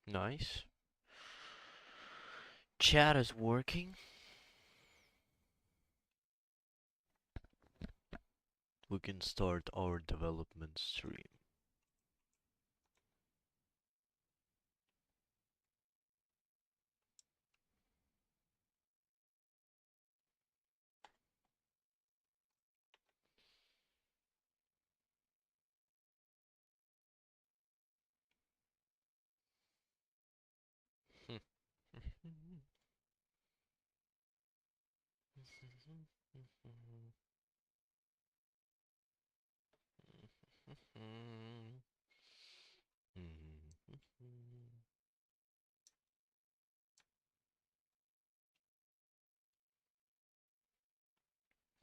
Nice. Chat is working. We can start our development stream.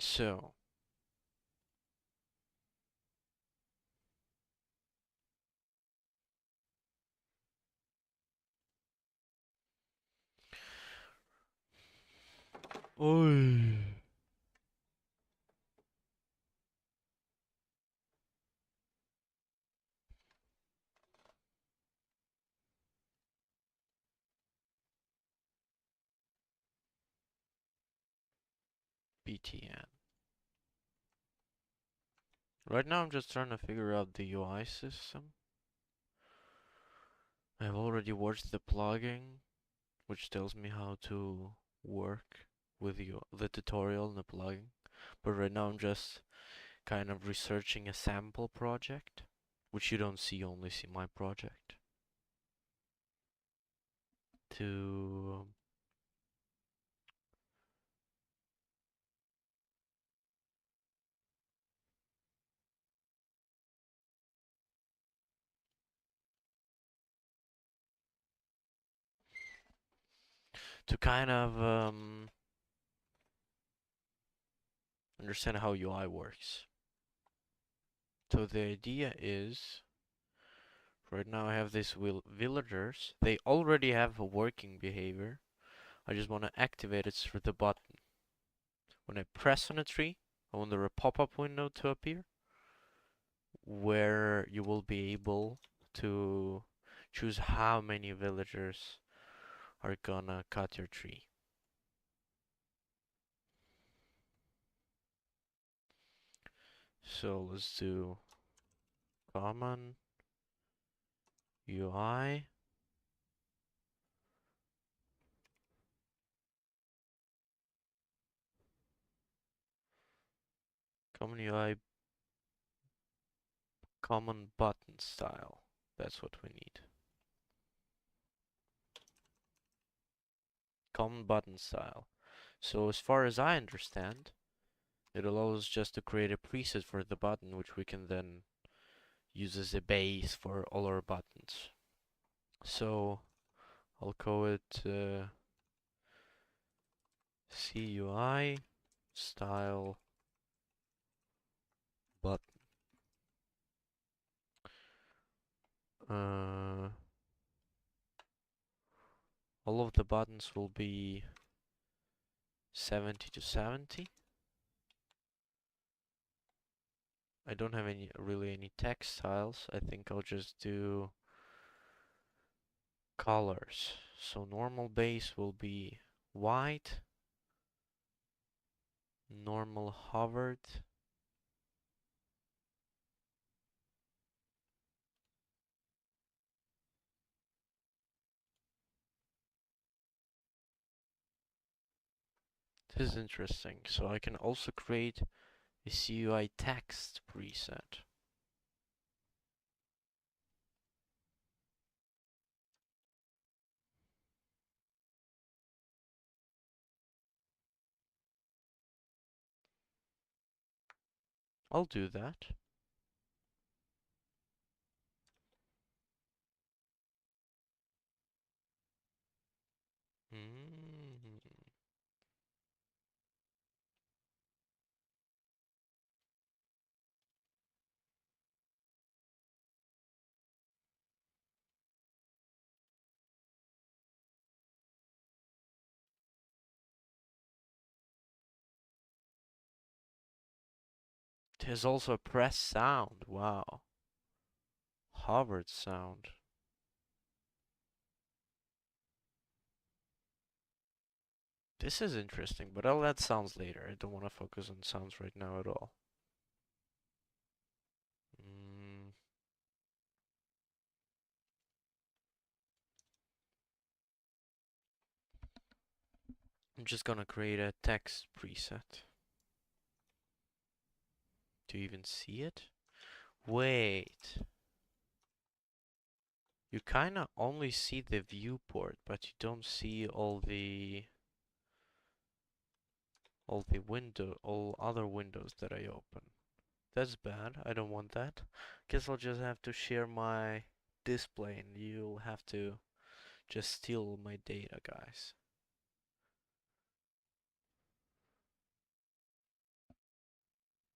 So, oi. BTN. Right now I'm just trying to figure out the UI system. I've already watched the plugin, which tells me how to work with the tutorial and the plugin. But right now I'm just kind of researching a sample project, which you don't see, only see my project. To to kind of understand how UI works. So the idea is, right now I have these villagers. They already have a working behavior. I just want to activate it through the button. When I press on a tree, I want the pop-up window to appear, where you will be able to choose how many villagers are gonna cut your tree. So let's do common UI. Common UI, common button style. That's what we need. Common button style. So as far as I understand, it allows just to create a preset for the button, which we can then use as a base for all our buttons. So I'll call it CUI style button. All of the buttons will be 70 to 70. I don't have really any text styles. I think I'll just do colors. So normal base will be white, normal hovered, this is interesting. So I can also create a CUI text preset. I'll do that. Mm. There's also a press sound. Wow. Hovered sound. This is interesting, but I'll add sounds later. I don't want to focus on sounds right now at all. Mm, I'm just gonna create a text preset. Do you even see it? Wait. You kinda only see the viewport, but you don't see all other windows that I open. That's bad. I don't want that. Guess I'll just have to share my display and you'll have to just steal my data, guys.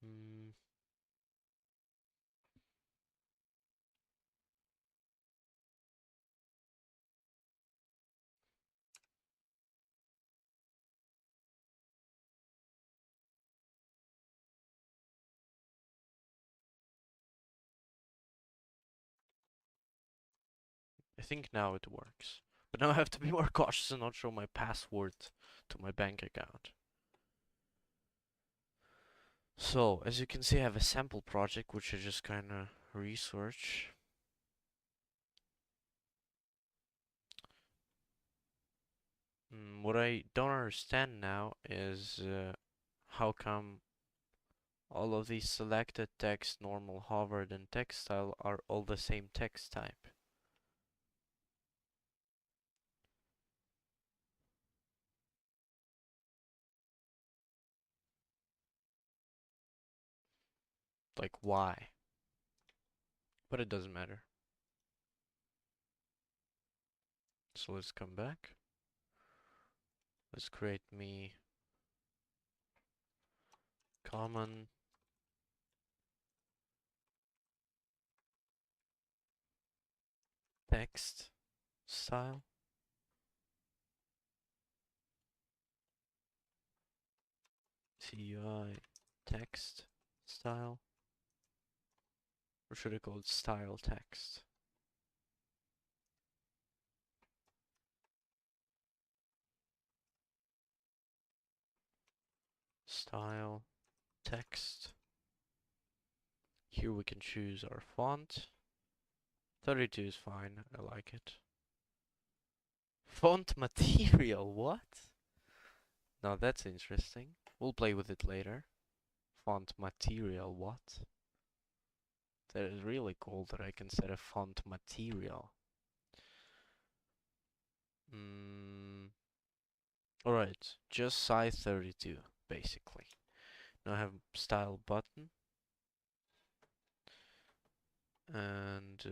Mm, I think now it works. But now I have to be more cautious and not show my password to my bank account. So, as you can see, I have a sample project which I just kinda research. What I don't understand now is how come all of these selected text, normal, hovered, and text style are all the same text type. Like, why? But it doesn't matter. So let's come back. Let's create me common text style. CUI text style. Or should I call it style text? Style text. Here we can choose our font. 32 is fine, I like it. Font material, what? Now that's interesting. We'll play with it later. Font material, what? That is really cool that I can set a font material. Alright, just size 32, basically. Now I have style button. And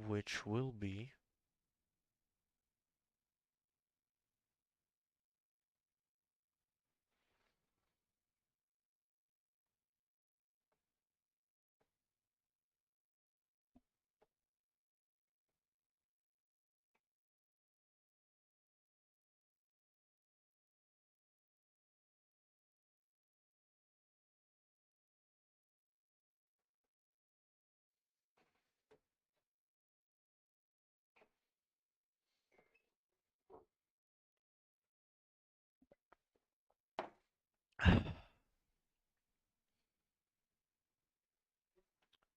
which will be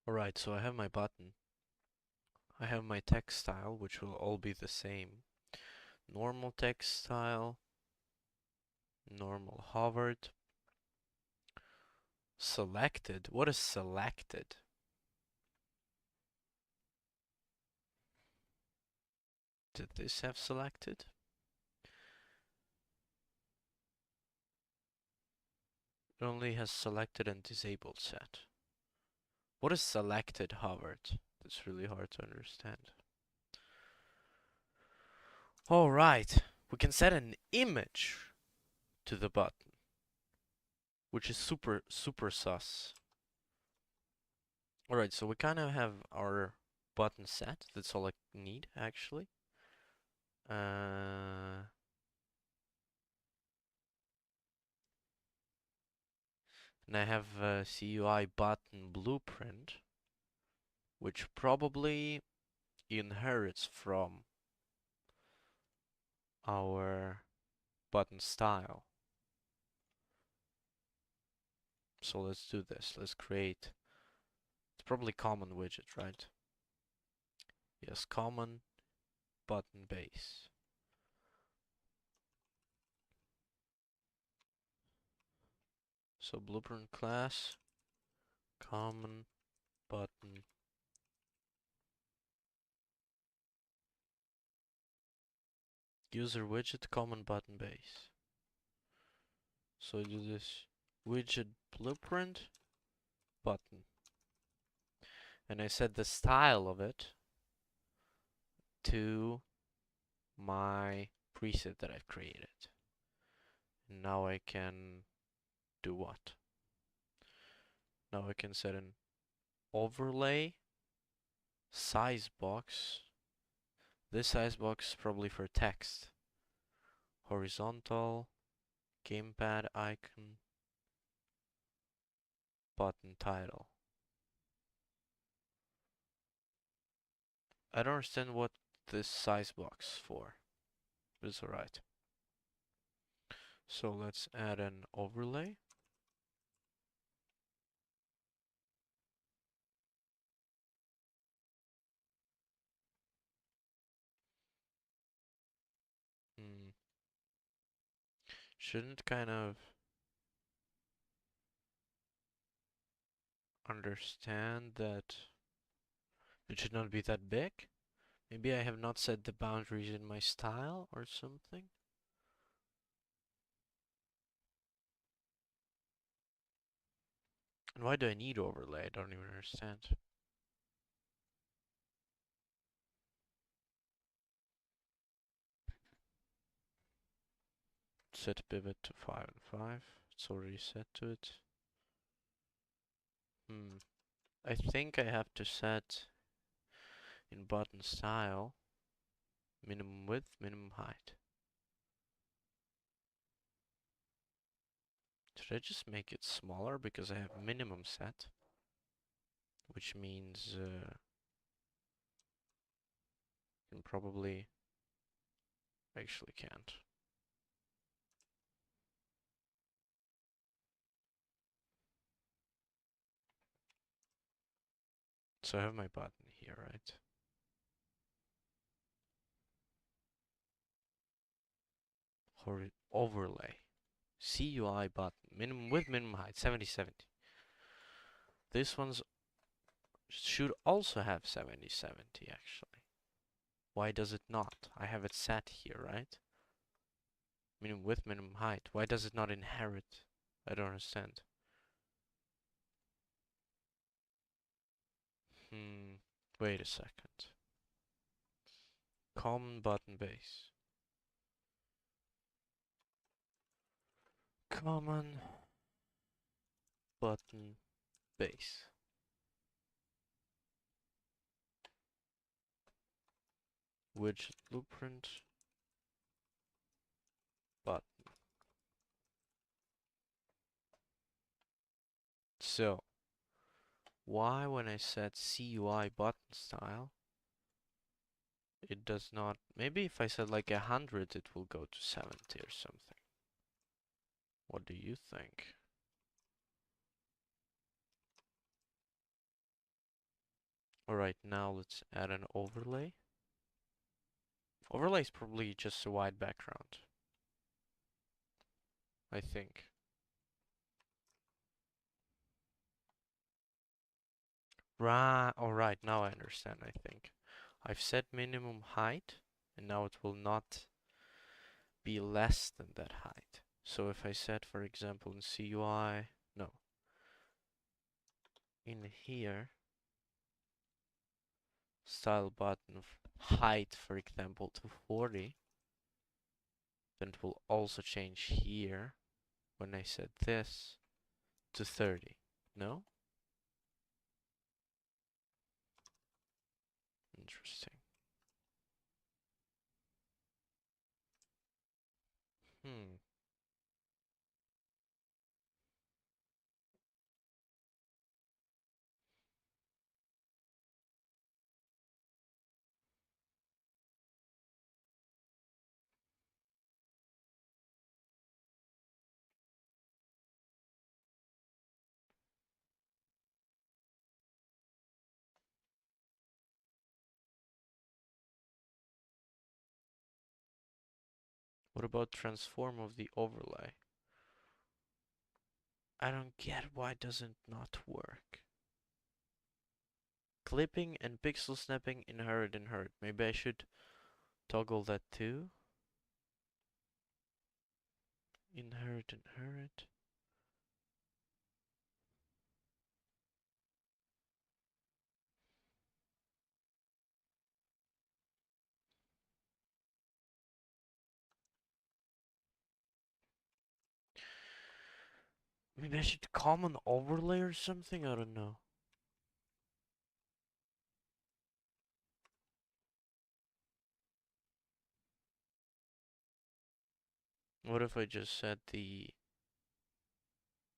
alright, so I have my button. I have my text style, which will all be the same. Normal text style, normal hovered, selected. What is selected? Did this have selected? It only has selected and disabled set. What is selected hovered? That's really hard to understand. Alright, we can set an image to the button, which is super sus. Alright, so we kind of have our button set. That's all I need, actually. And I have a CUI button blueprint, which probably inherits from our button style. So let's do this. Let's create, it's probably common widget, right? Yes, common button base. So blueprint class, common button user widget, common button base. So do this widget blueprint button. And I set the style of it to my preset that I've created. And now I can do what? Now I can set an overlay size box. This size box is probably for text. Horizontal, gamepad icon, button title. I don't understand what this size box for. But it's alright. So let's add an overlay. Shouldn't kind of understand that it should not be that big. Maybe I have not set the boundaries in my style or something. And why do I need overlay? I don't even understand. Set pivot to 5 and 5. It's already set to it. I think I have to set in button style minimum width, minimum height. Should I just make it smaller because I have minimum set? Which means can probably actually can't. So I have my button here, right? Overlay. CUI button. Minimum width, minimum height. 70/70. This one's should also have 70/70 actually. Why does it not? I have it set here, right? Minimum width, minimum height. Why does it not inherit? I don't understand. Wait a second. Common button base. Common button base. Widget blueprint button. So, why when I set CUI button style, it does not, maybe if I set like 100 it will go to 70 or something. What do you think? Alright, now let's add an overlay. Overlay is probably just a white background, I think. Right, alright, now I understand, I think. I've set minimum height, and now it will not be less than that height. So if I set, for example, in CUI, no, in here, style button height, for example, to 40, then it will also change here when I set this to 30. No? Interesting. Hmm. What about transform of the overlay? I don't get why does it not work. Clipping and pixel snapping inherit. Maybe I should toggle that too. Inherit. Maybe I should common overlay or something? I don't know. What if I just set the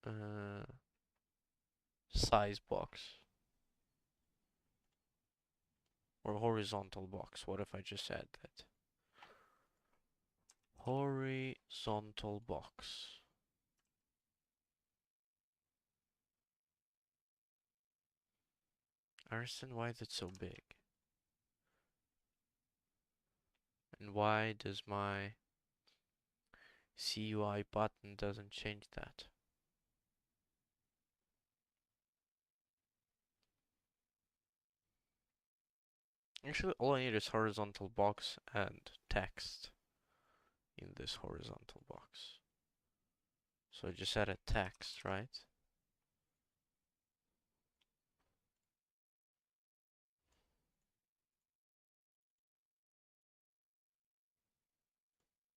uh, size box or horizontal box? What if I just add that? Horizontal box. I understand why that's so big. And why does my CUI button doesn't change that? Actually, all I need is horizontal box and text in this horizontal box. So I just add a text, right?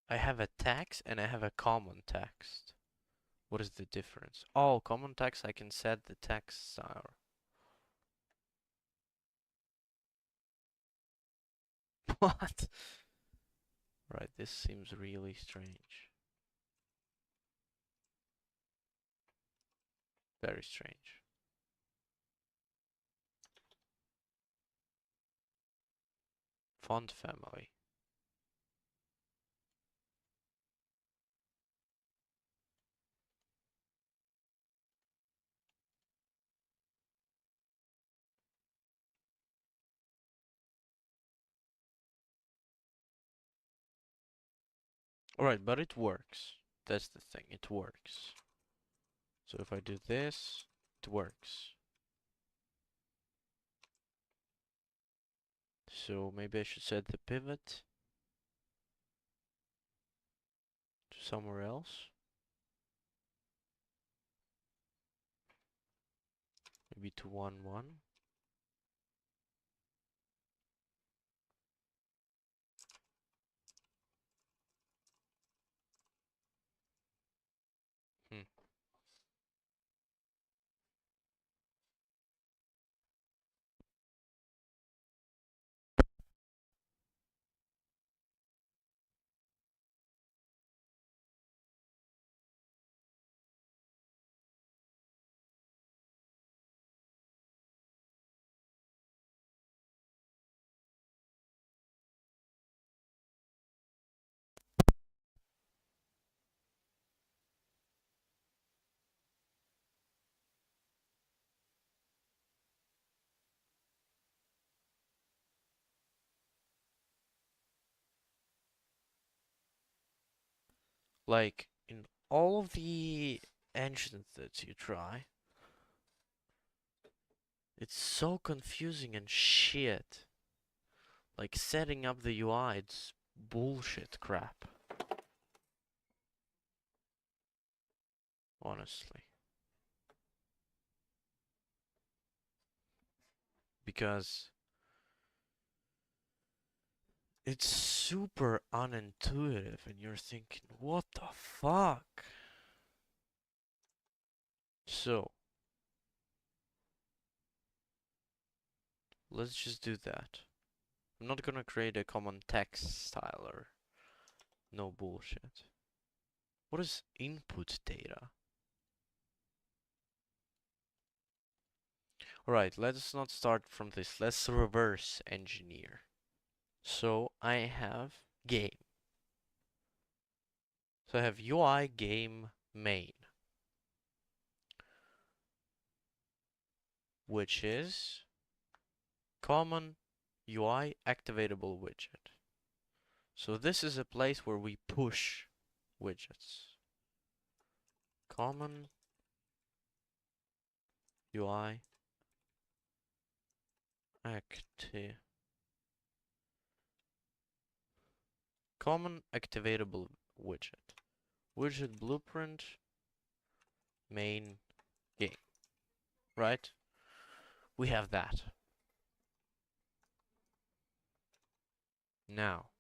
I have a text and I have a common text. What is the difference? Oh, common text, I can set the text style. What? Right, this seems really strange. Very strange. Font family. Alright, but it works. That's the thing, it works. So if I do this, it works. So maybe I should set the pivot to somewhere else. Maybe to 1, 1. Hmm. Like, in all of the engines that you try, it's so confusing and shit. Like, setting up the UI, it's bullshit crap. Honestly. Because it's super unintuitive and you're thinking, what the fuck? So, let's just do that. I'm not gonna create a common text styler. No bullshit. What is input data? Alright, let's not start from this. Let's reverse engineer. So I have game. So I have UI game main, which is common UI activatable widget. So this is a place where we push widgets. Common UI active. Common activatable widget. Widget blueprint main game. Right? We have that. Now,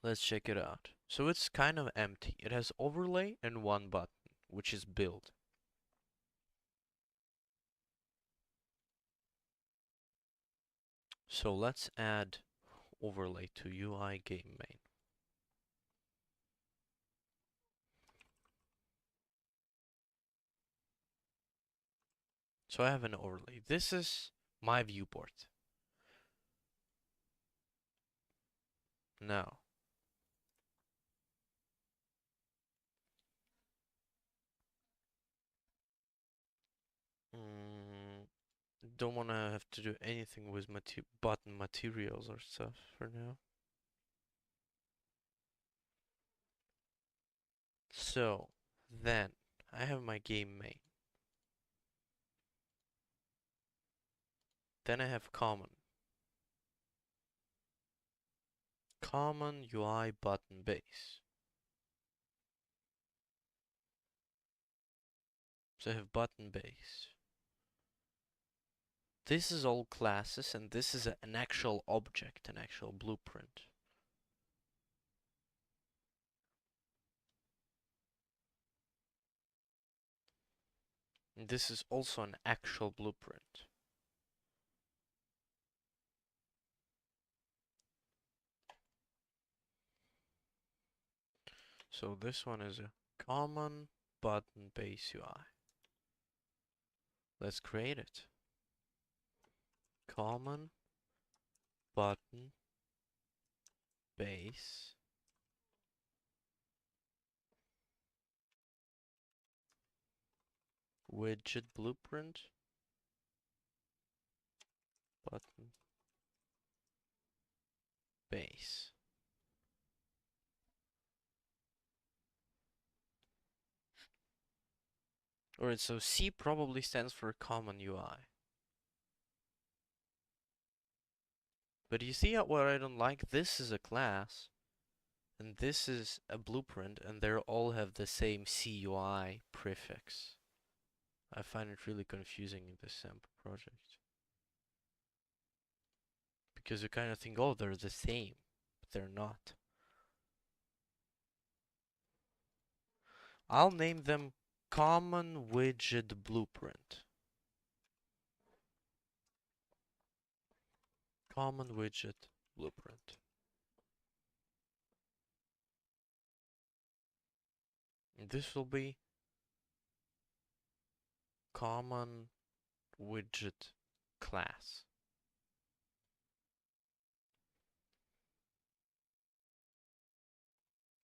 let's check it out. So it's kind of empty. It has overlay and one button, which is build. So let's add overlay to UI game main. So I have an overlay. This is my viewport. Now, don't want to have to do anything with button materials or stuff for now. So, then, I have my game main. Then I have common. Common UI button base. So I have button base. This is all classes, and this is an actual object, an actual blueprint. And this is also an actual blueprint. So this one is a common button base UI. Let's create it. Common button base widget blueprint button base. Alright, so C probably stands for common UI. But you see what I don't like? This is a class, and this is a blueprint, and they all have the same CUI prefix. I find it really confusing in this sample project. Because you kind of think, oh, they're the same, but they're not. I'll name them Common Widget Blueprint. Common Widget Blueprint. And this will be Common Widget Class.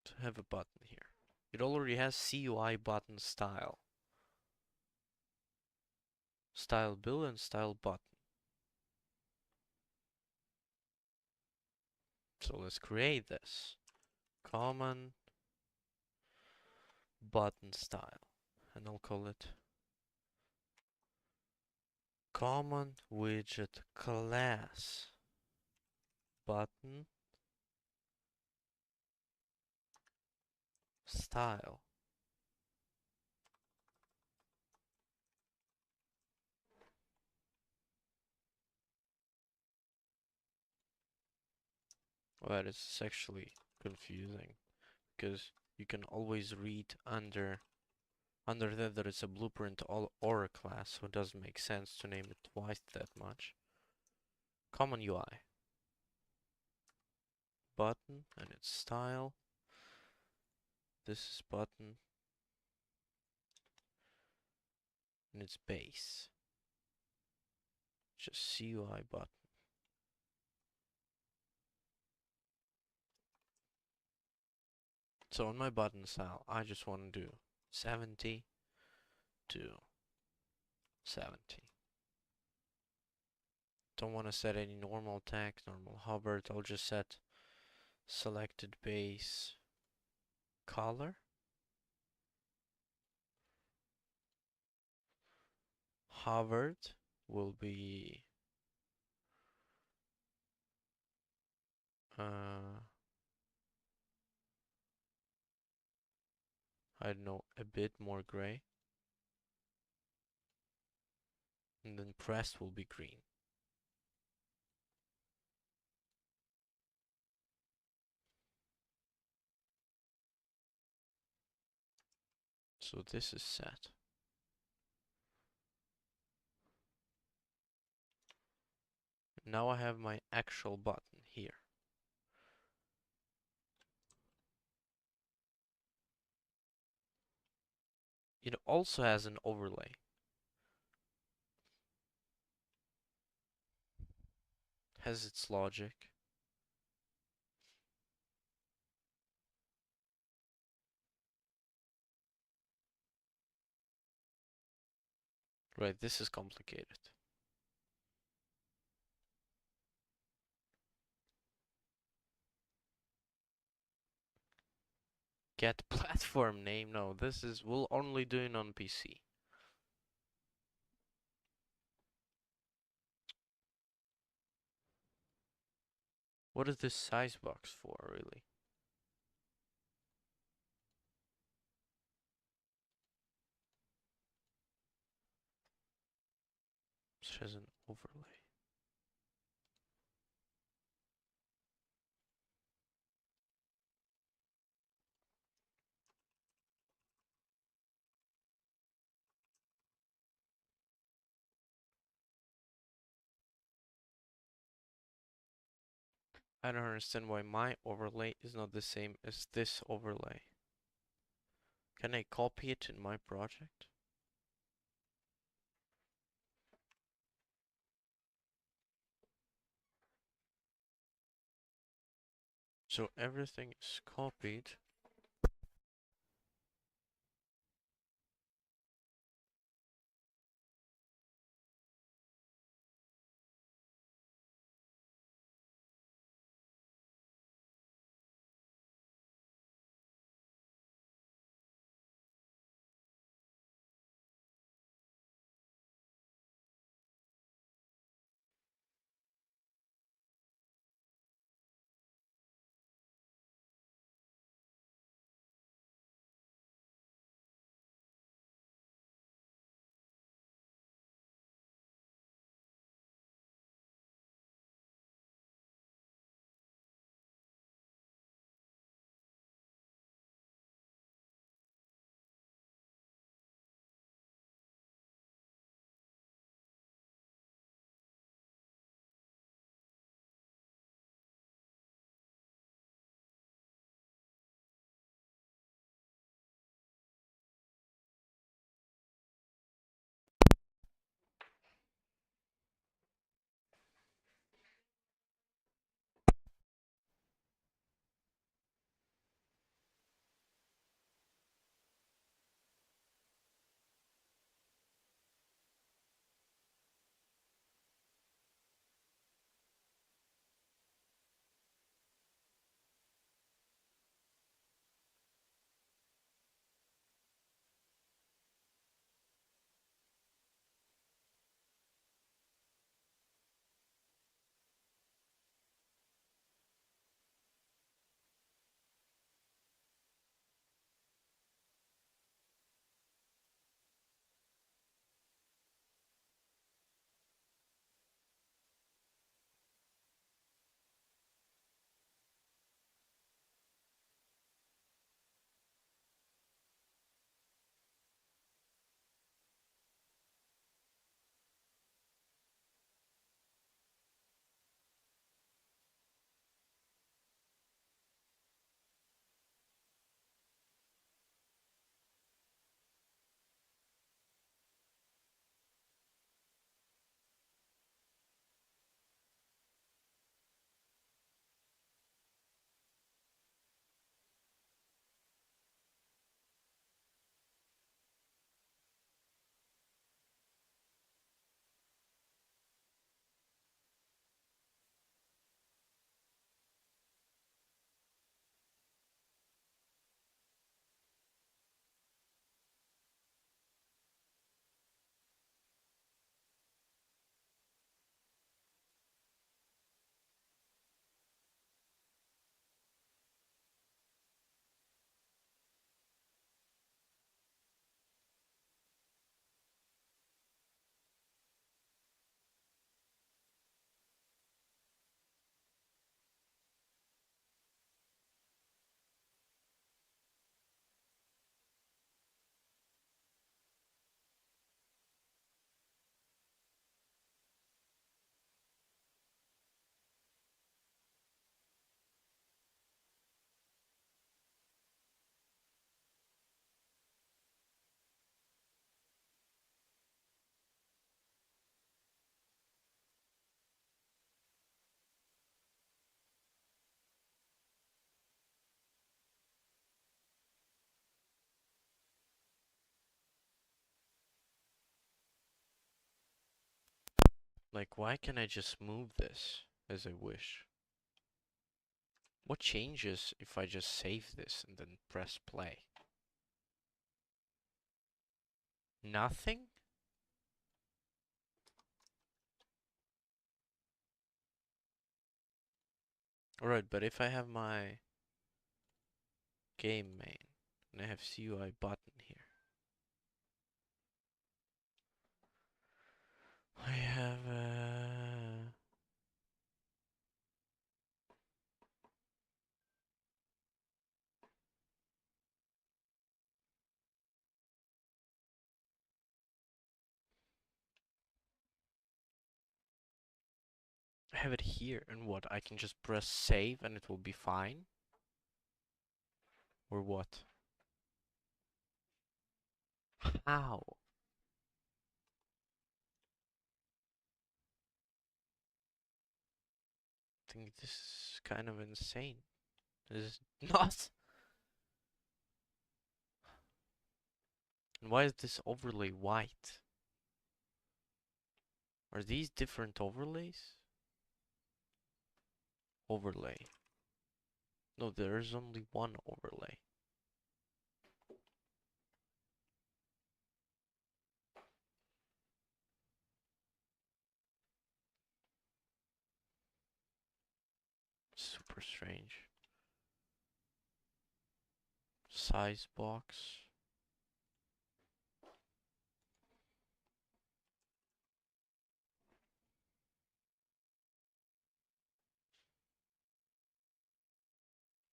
To have a button here. It already has CUI button style. Style build and style button. So let's create this. Common button style. And I'll call it Common Widget Class Button Style. Well, it's actually confusing because you can always read under that it's a blueprint or a class, so it doesn't make sense to name it twice that much. Common UI button and its style. This is button and its base. Just CUI button. So on my button style, I just want to do 70 to 70. Don't want to set any normal text, normal hover. I'll just set selected base color. Hovered will be I don't know, a bit more gray. And then pressed will be green. So this is set. Now I have my actual button here. It also has an overlay. Has its logic. Right, this is complicated. Get platform name. No, this is, we'll only do it on PC. What is this size box for, really? It has an overlay. I don't understand why my overlay is not the same as this overlay. Can I copy it in my project? So everything is copied. Like, why can't I just move this as I wish? What changes if I just save this and then press play? Nothing? Alright, but if I have my game main and I have CUI button here, I have it here, and what? I can just press save and it will be fine? Or what? How? I think this is kind of insane. This is not. And why is this overlay white? Are these different overlays? Overlay. No, there is only one overlay. Super strange. Size box.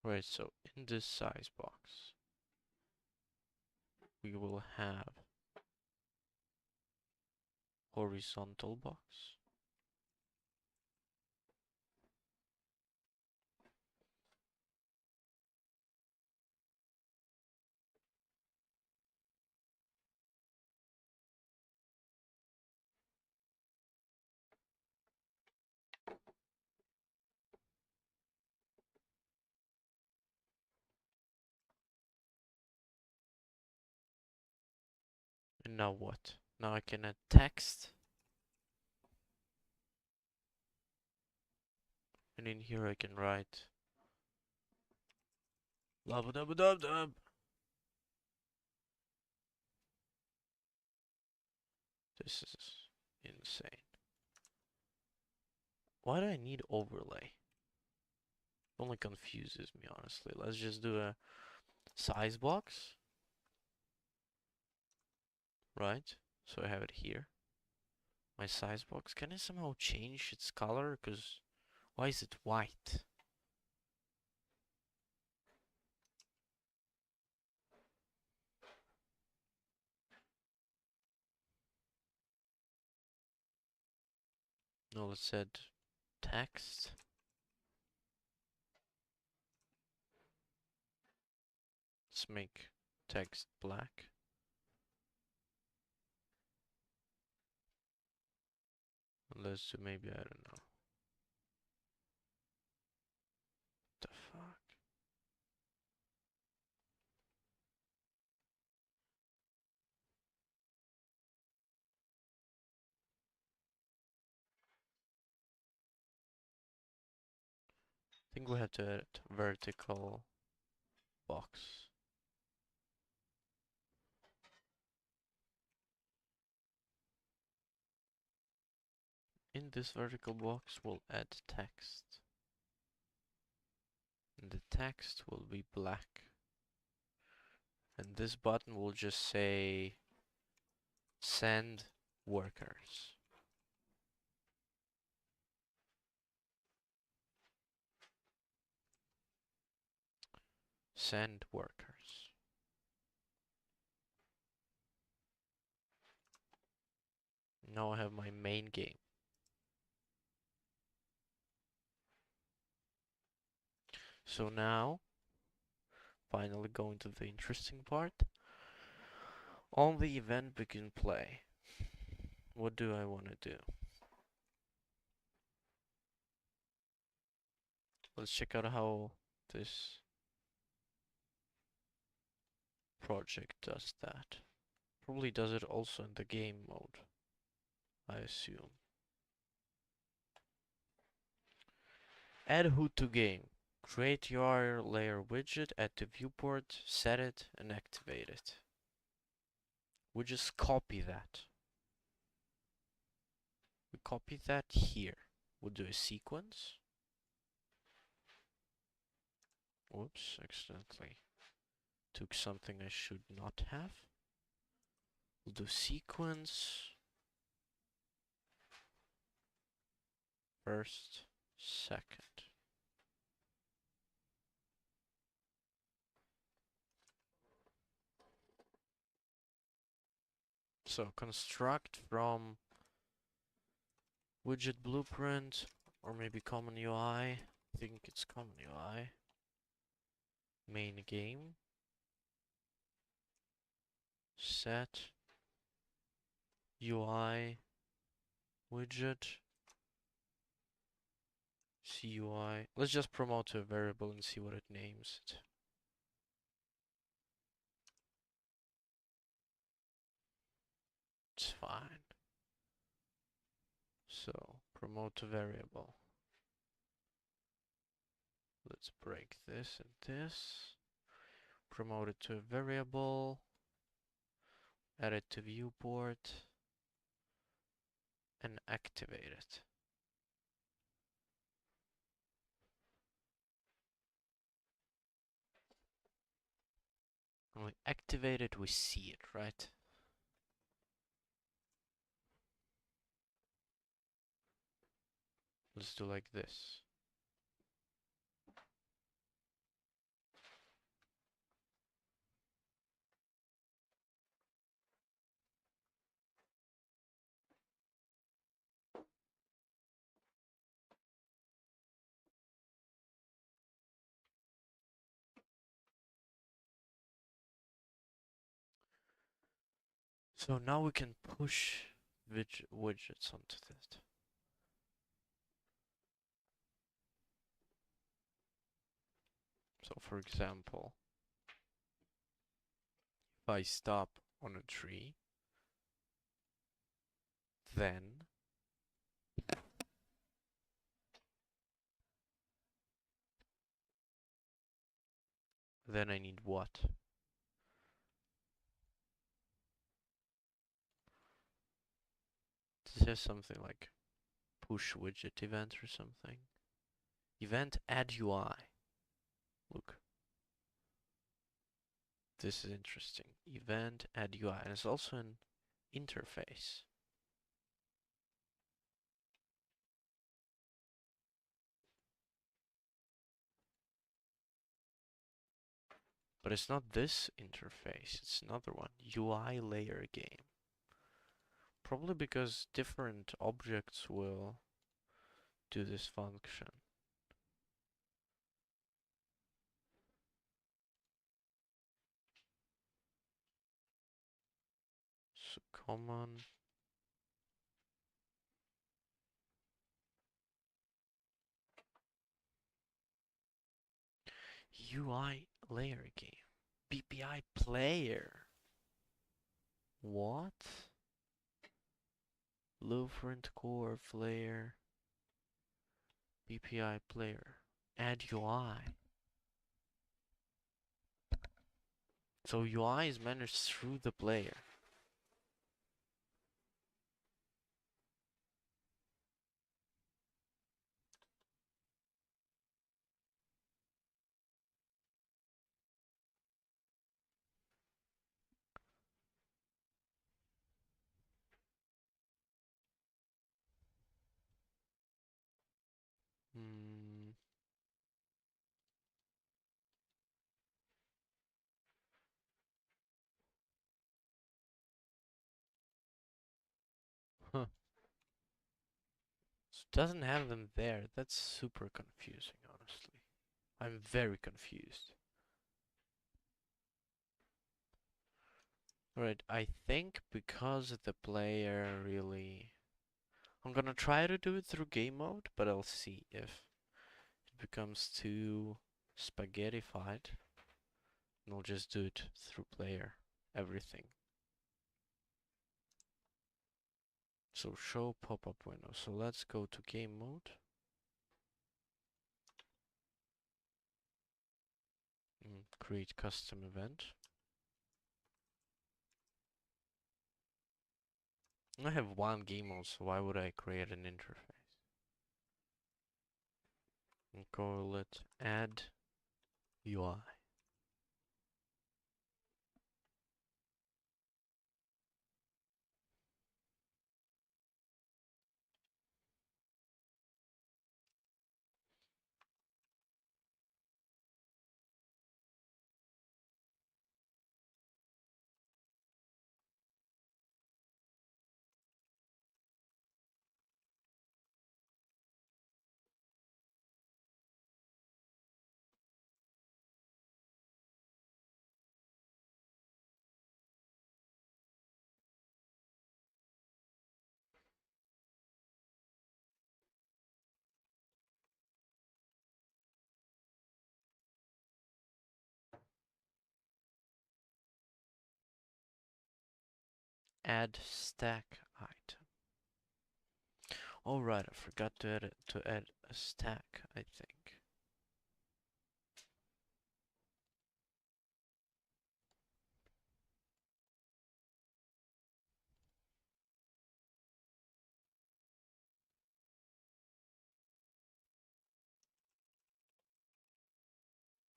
Right, so in this size box, we will have horizontal box. And now what? Now I can add text. And in here I can write love dub dub dub. This is insane. Why do I need overlay? It only confuses me, honestly. Let's just do a size box. Right? So I have it here. My size box. Can I somehow change its color? Because why is it white? No, let's add text. Let's make text black. Let's do maybe, I don't know. What the fuck? I think we have to add vertical box. In this vertical box, we'll add text. And the text will be black. And this button will just say send workers. Send workers. Now I have my main game. So now, finally going to the interesting part. On the event begin play, what do I want to do? Let's check out how this project does that. Probably does it also in the game mode, I assume. Add HUD to game. Create your layer widget at the viewport, set it, and activate it. We just copy that. We copy that here. We'll do a sequence. Whoops, accidentally took something I should not have. We'll do sequence. First, second. So construct from widget blueprint, or maybe common UI. I think it's common UI. Main game. Set UI widget CUI. Let's just promote to a variable and see what it names it. It's fine. So promote to variable. Let's break this and this. Promote it to a variable. Add it to viewport. And activate it. When we activate it, we see it, right? Let's do like this. So now we can push widgets onto that. So for example, if I stop on a tree, then I need what? This is something like push widget event or something. Event add UI. Look. This is interesting. Event add UI. And it's also an interface. But it's not this interface. It's another one. UI layer game. Probably because different objects will do this function. So common UI layer game. BPI player. What? Blueprint core layer. BPI player. Add UI. So UI is managed through the player. Hmm. Huh. So it doesn't have them there. That's super confusing, honestly. I'm very confused. Alright, I think because the player really... I'm gonna try to do it through game mode, but I'll see if it becomes too spaghettified. And I'll just do it through player. Everything. So show pop-up window. So let's go to game mode. Create custom event. I have one game mode, so why would I create an interface? And call it add UI. Add stack item. Oh right, I forgot to add a stack, I think.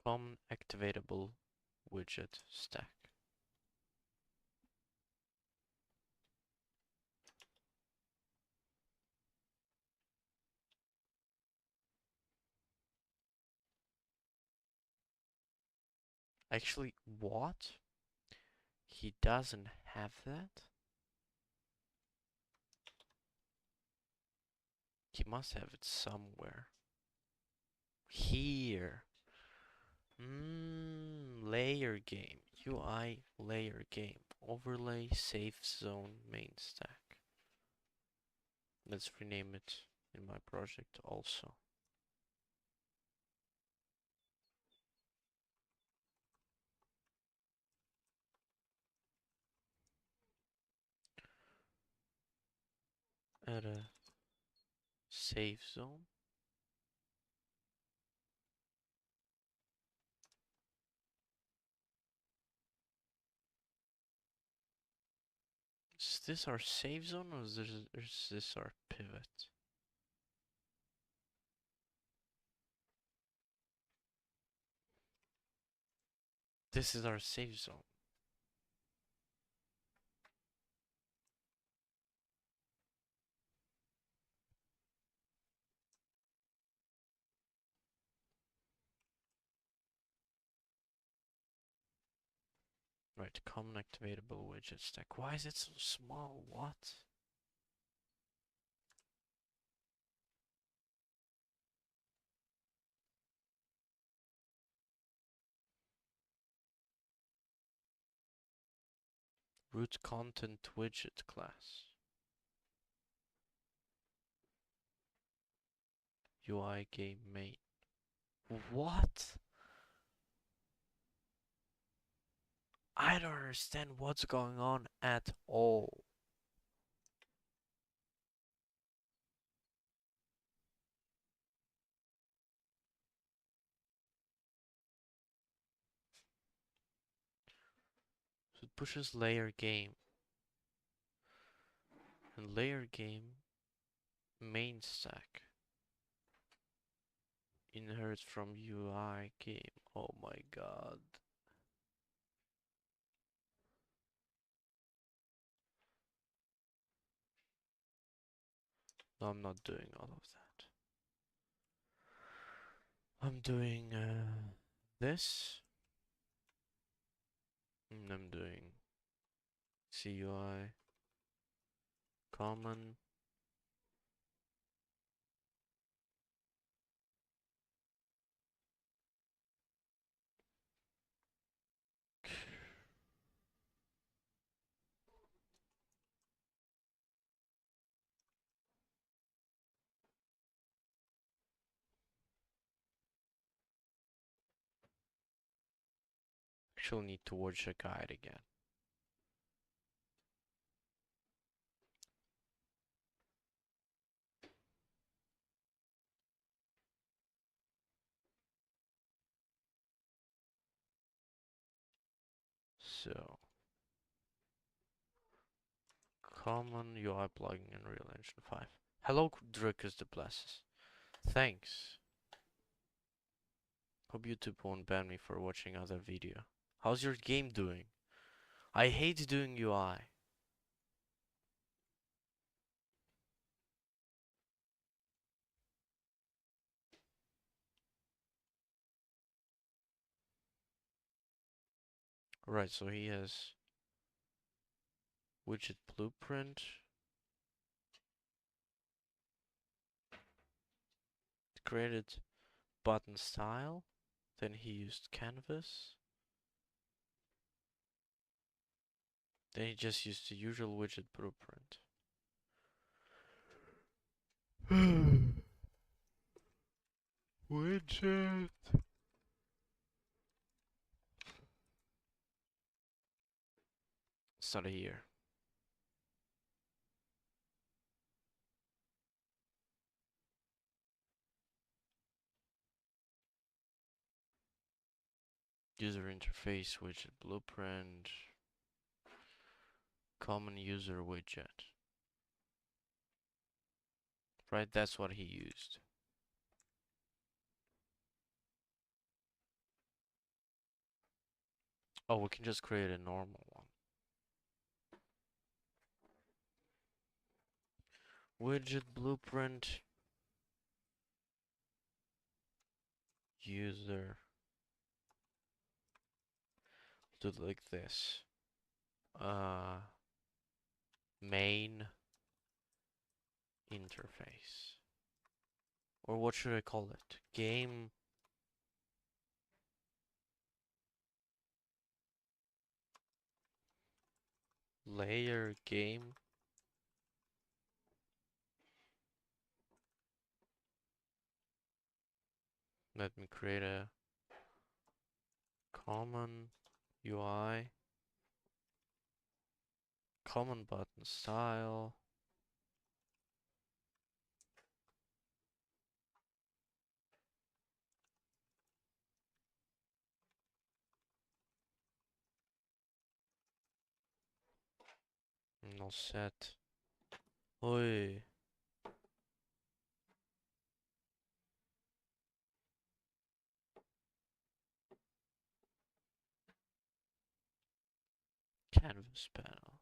Common activatable widget stack. Actually, what? He doesn't have that? He must have it somewhere. Here. Layer game. UI layer game. Overlay safe zone main stack. Let's rename it in my project also. Add a safe zone. Is this our safe zone or is this our pivot? This is our safe zone. Right, common activatable widget stack. Why is it so small? What? Root content widget class. UI game main. What? I don't understand what's going on at all. So it pushes layer game. And layer game main stack inherits from UI game. Oh my god. No, I'm not doing all of that. I'm doing this. And I'm doing CUI common. Actually need to watch a guide again. So, common UI plugin in Real Engine 5. Hello, Drickus the Blesses. Thanks. Hope YouTube won't ban me for watching other video. How's your game doing? I hate doing UI. Right, so he has widget blueprint. Created button style. Then he used canvas. Then he just used the usual widget blueprint. Widget. Start here. User interface widget blueprint. Common user widget. Right, that's what he used. Oh, we can just create a normal one. Widget blueprint. User. Do it like this. Main interface. Or what should I call it? Game layer game. Let me create a common UI. Common button style. Null set. Oi. Canvas panel.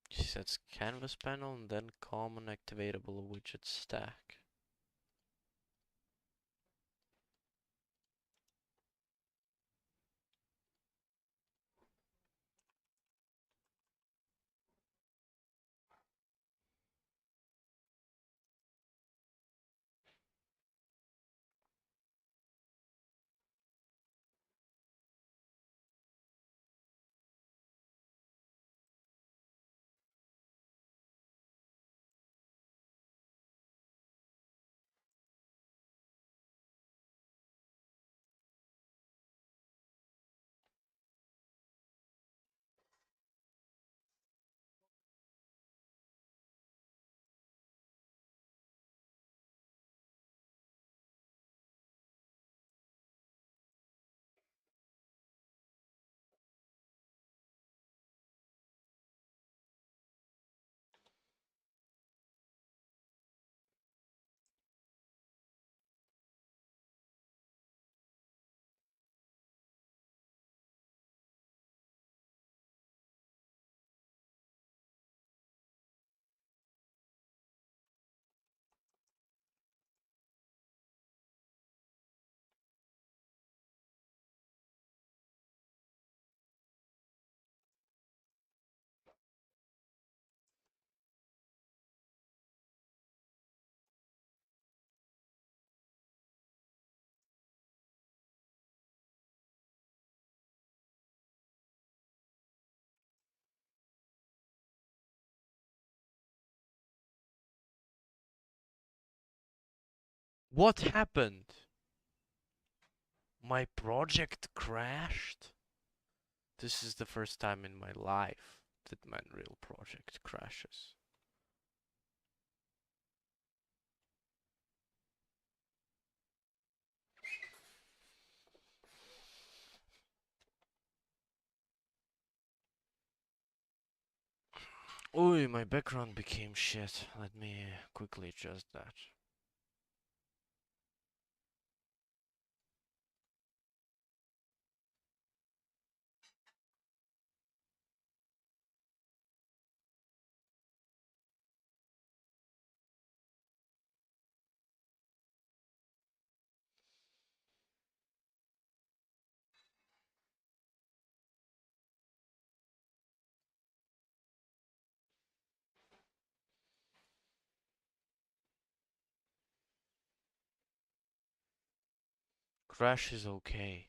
She sets canvas panel and then common activatable widget stack. What happened? My project crashed? This is the first time in my life that my real project crashes. Ooh, my background became shit. Let me quickly adjust that. Crash is okay.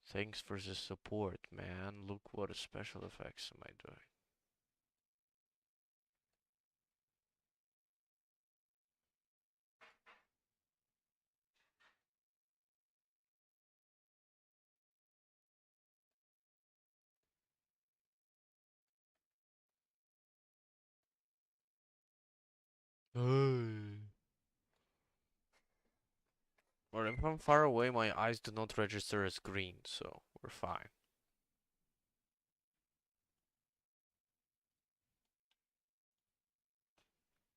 Thanks for the support, man. Look what special effects am I doing. Hey. Or if I'm far away, my eyes do not register as green, so we're fine.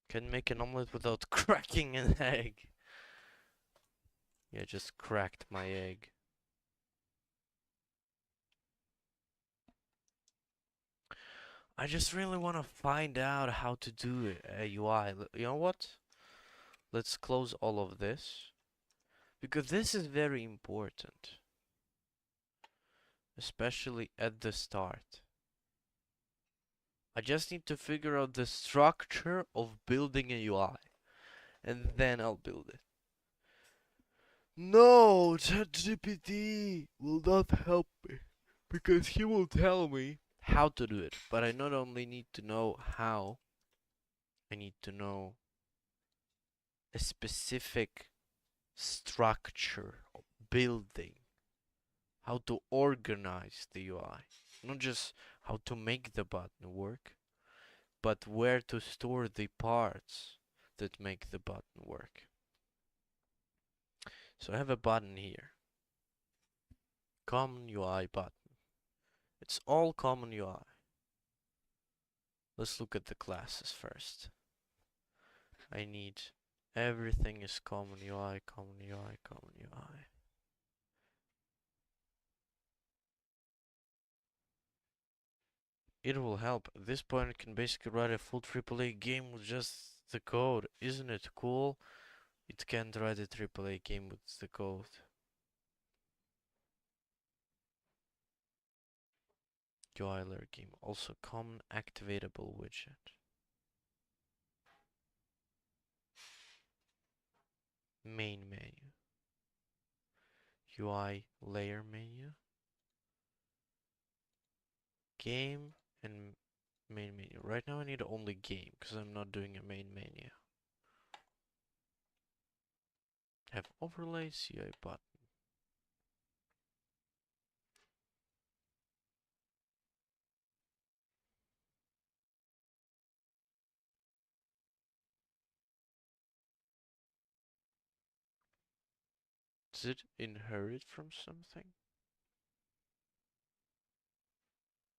Can make an omelet without cracking an egg. Yeah, just cracked my egg. I just really want to find out how to do it, UI. You know what? Let's close all of this. Because this is very important. Especially at the start. I just need to figure out the structure of building a UI. And then I'll build it. No, ChatGPT will not help me. Because he will tell me how to do it. But I not only need to know how, I need to know a specific structure of building, how to organize the UI. Not just how to make the button work, but where to store the parts that make the button work. So I have a button here. Common UI button. It's all common UI. Let's look at the classes first. I need everything is common UI, common UI, common UI. It will help. At this point, I can basically write a full AAA game with just the code. Isn't it cool? It can write a AAA game with the code. UI layer game. Also common activatable widget. Main menu. UI layer menu. Game and main menu. Right now I need only game because I'm not doing a main menu. Have overlay CI button. Does it inherit from something?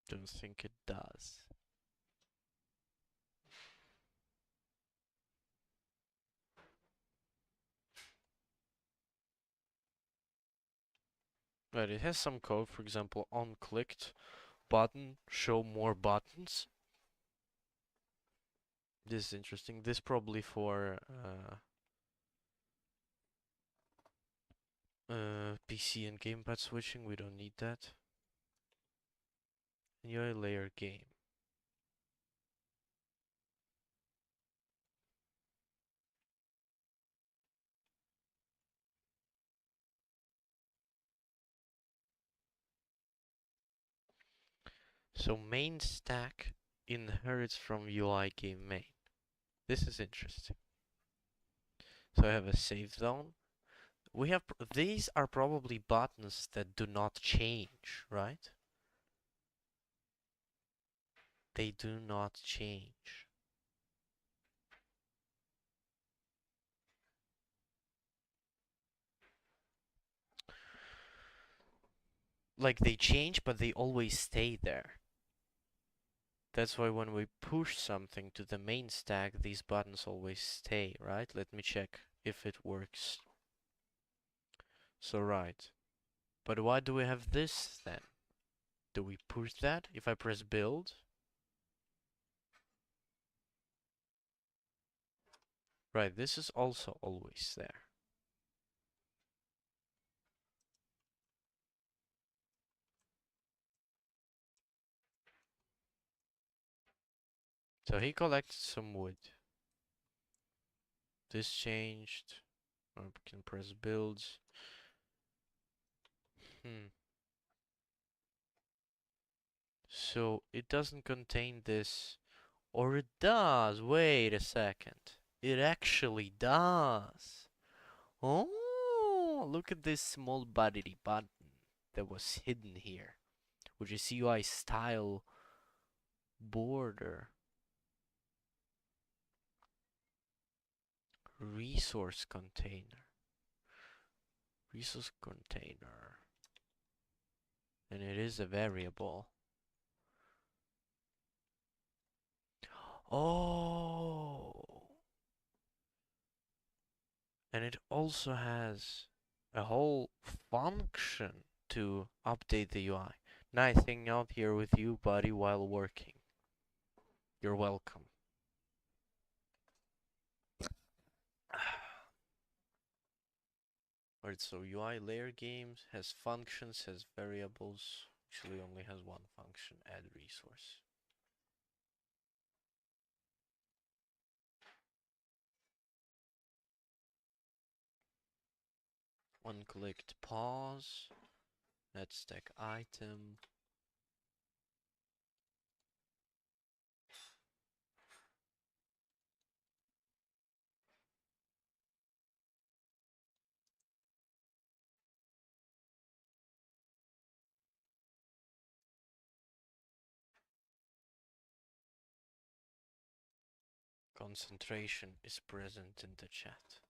Don't think it does. Right, it has some code, for example, on clicked button, show more buttons. This is interesting. This probably for PC and gamepad switching. We don't need that. UI layer game. So main stack inherits from UI game main. This is interesting. So I have a save zone. We have these are probably buttons that do not change, right? They do not change. Like they change, but they always stay there. That's why when we push something to the main stack, these buttons always stay, right? Let me check if it works. So right. But why do we have this then? Do we push that if I press build? Right, this is also always there. So he collected some wood. This changed. I can press builds. So it doesn't contain this. Or it does. Wait a second. It actually does. Oh, look at this small body button that was hidden here, which is UI style border. Resource container. Resource container. And it is a variable. Oh. And it also has a whole function to update the UI. Nice hanging out here with you, buddy, while working. You're welcome. Alright, so UI layer games has functions, has variables. Actually only has one function, add resource. Unclicked pause. Add stack item. Concentration is present in the chat.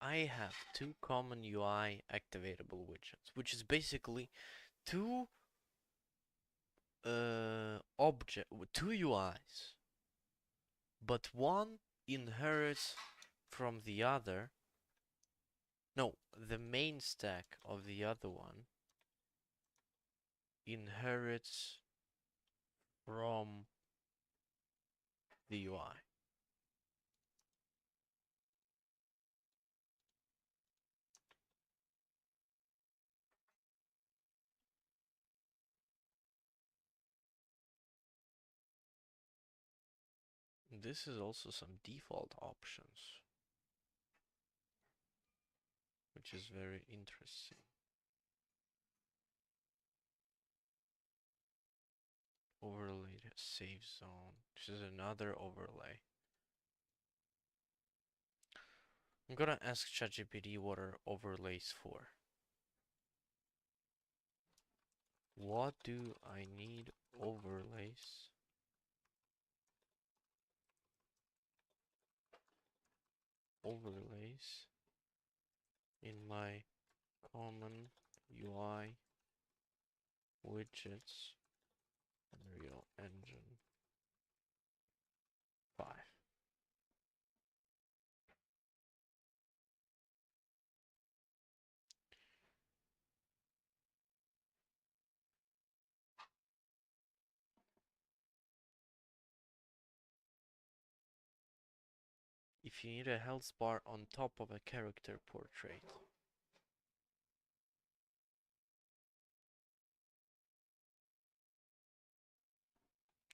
I have two common UI activatable widgets, which is basically two two UIs, but one inherits from the other. No, the main stack of the other one inherits from the UI. This is also some default options, which is very interesting. Overlay save zone. This is another overlay. I'm gonna ask ChatGPT what are overlays for. What do I need overlays? Overlays in my common UI widgets Unreal Engine 5. If you need a health bar on top of a character portrait.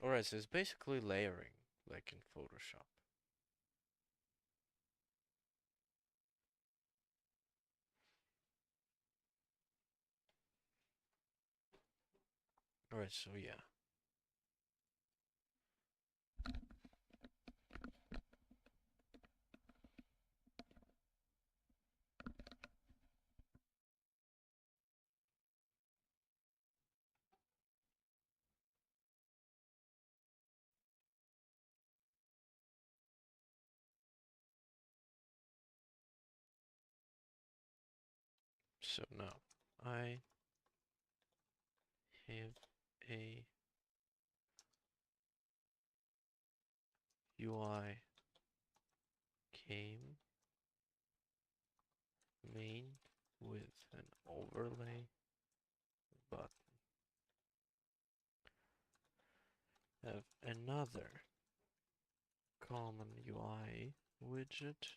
Alright, so it's basically layering, like in Photoshop. Alright, so yeah. So now I have a UI game main with an overlay button. Have another common UI widget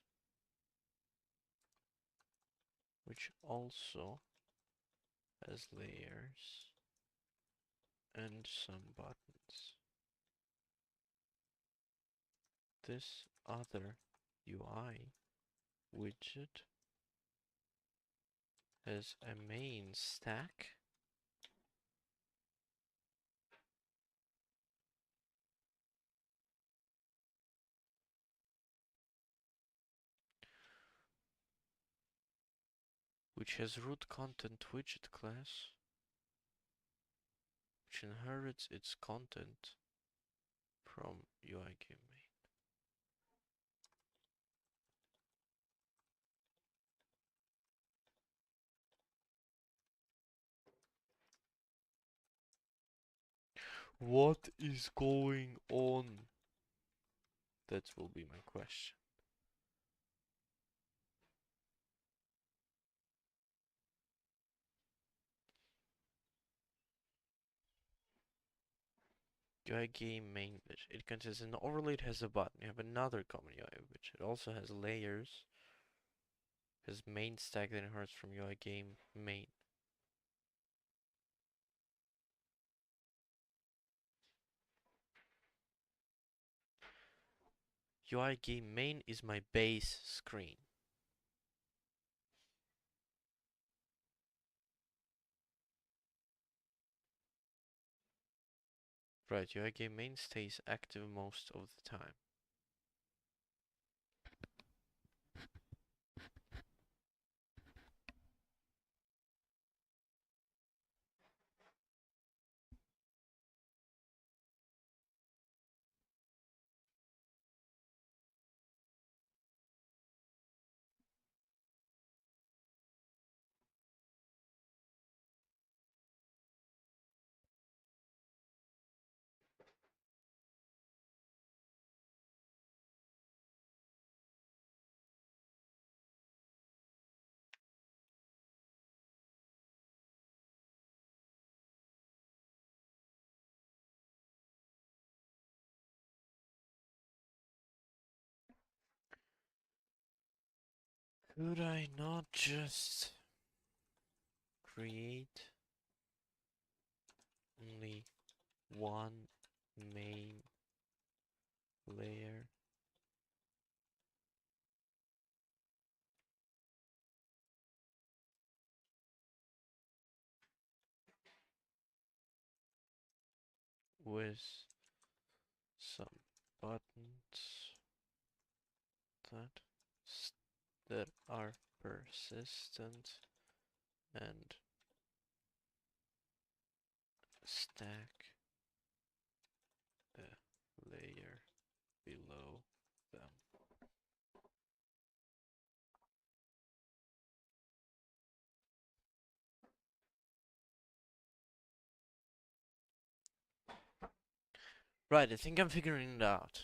which also has layers and some buttons. This other UI widget has a main stack which has root content widget class which inherits its content from UI game main. What is going on? That will be my question. UI game main widget. It contains an overlay, it has a button. You have another common UI widget. It also has layers. Has main stack that inherits from UI game main. UI game main is my base screen. Right, UI game main stays active most of the time. Could I not just create only one main layer? With some buttons that that are persistent and stack a layer below them. Right, I think I'm figuring it out.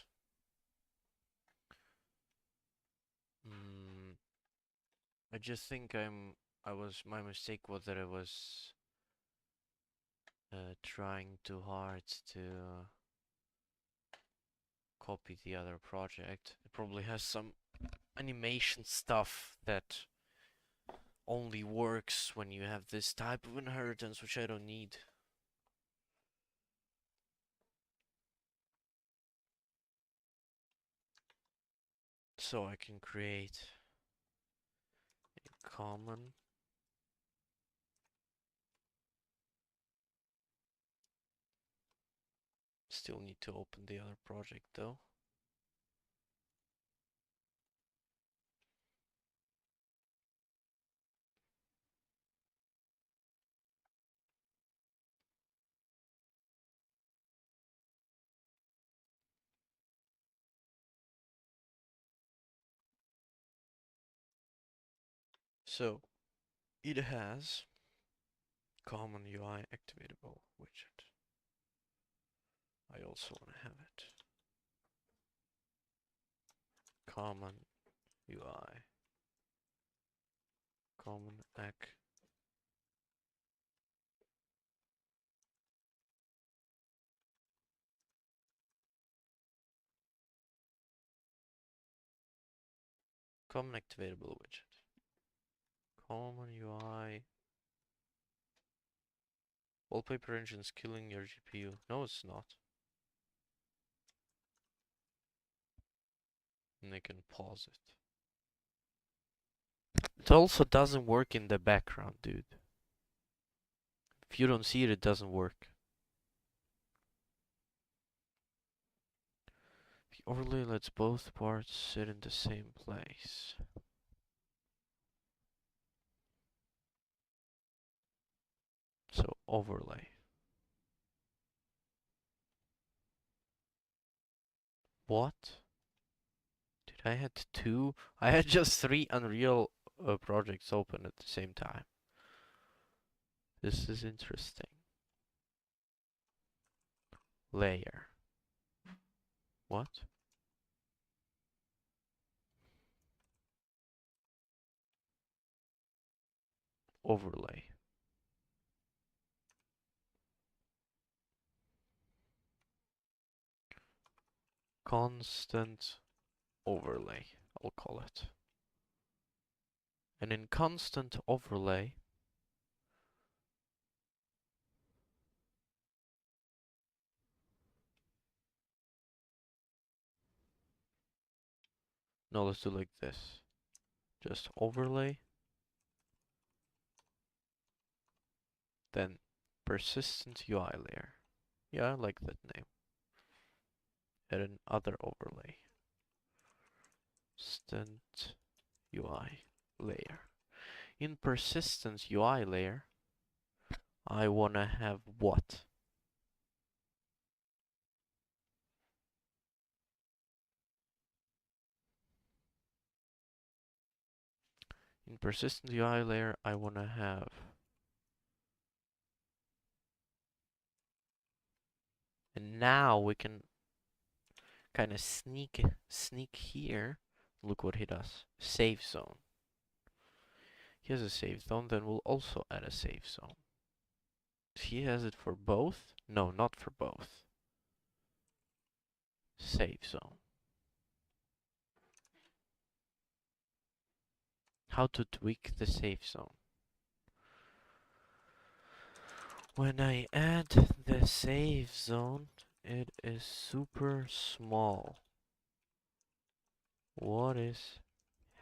I just think my mistake was that I was trying too hard to copy the other project. It probably has some animation stuff that only works when you have this type of inheritance, which I don't need. So I can create a common still need to open the other project though. So it has common UI activatable widget. I also want to have it. Common UI. Common ac. Common activatable widget. Common UI. Wallpaper engine's killing your GPU. No, it's not. And they can pause it. It also doesn't work in the background, dude. If you don't see it, it doesn't work. The overlay lets both parts sit in the same place. So overlay. What? Did I had two? I had just three Unreal projects open at the same time. This is interesting. Layer. What? Overlay. Constant overlay, I'll call it. And in constant overlay, no, let's do like this. Just overlay, then persistent UI layer. Yeah, I like that name. And another overlay. Persistent UI layer. In persistent UI layer, I wanna have what? In persistent UI layer, I wanna have and now we can kind of sneak here. Look what he does. Save zone. He has a save zone, then we'll also add a save zone. He has it for both? No, not for both. Save zone. How to tweak the save zone. When I add the save zone, it is super small. What is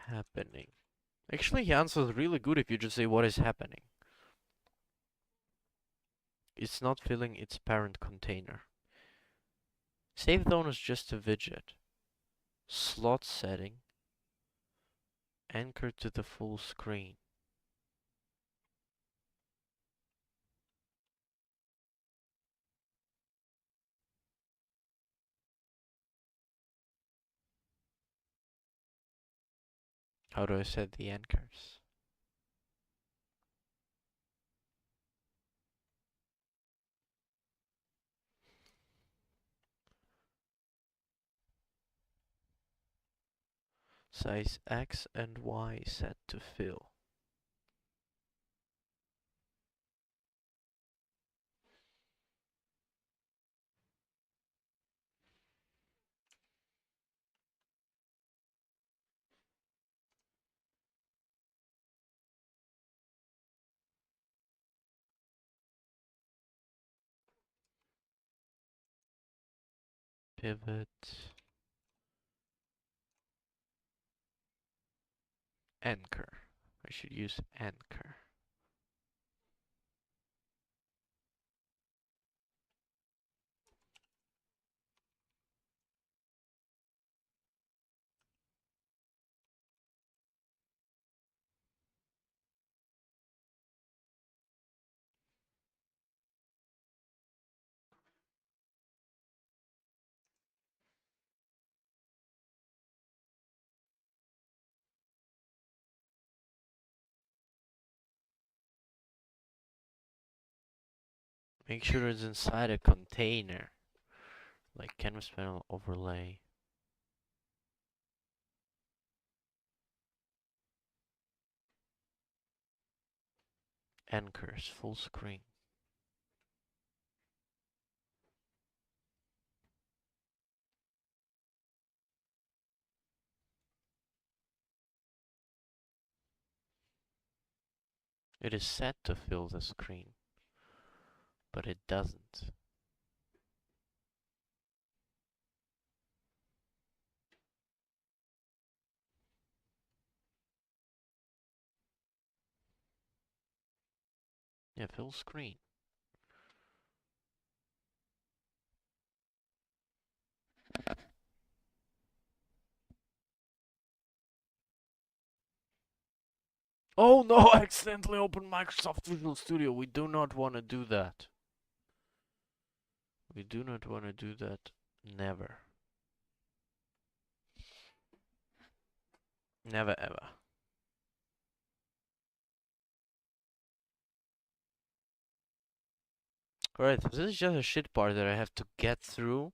happening? Actually, he answers really good if you just say what is happening. It's not filling its parent container. Save zone is just a widget. Slot setting. Anchor to the full screen. How do I set the anchors? Size X and Y set to fill. Pivot. Anchor. I should use anchor. Make sure it's inside a container. Like canvas panel overlay. Anchors, full screen. It is set to fill the screen, but it doesn't. Yeah, fill screen. Oh no, I accidentally opened Microsoft Visual Studio. We do not want to do that. We do not want to do that. Never. Never ever. Alright, this is just a shit part that I have to get through,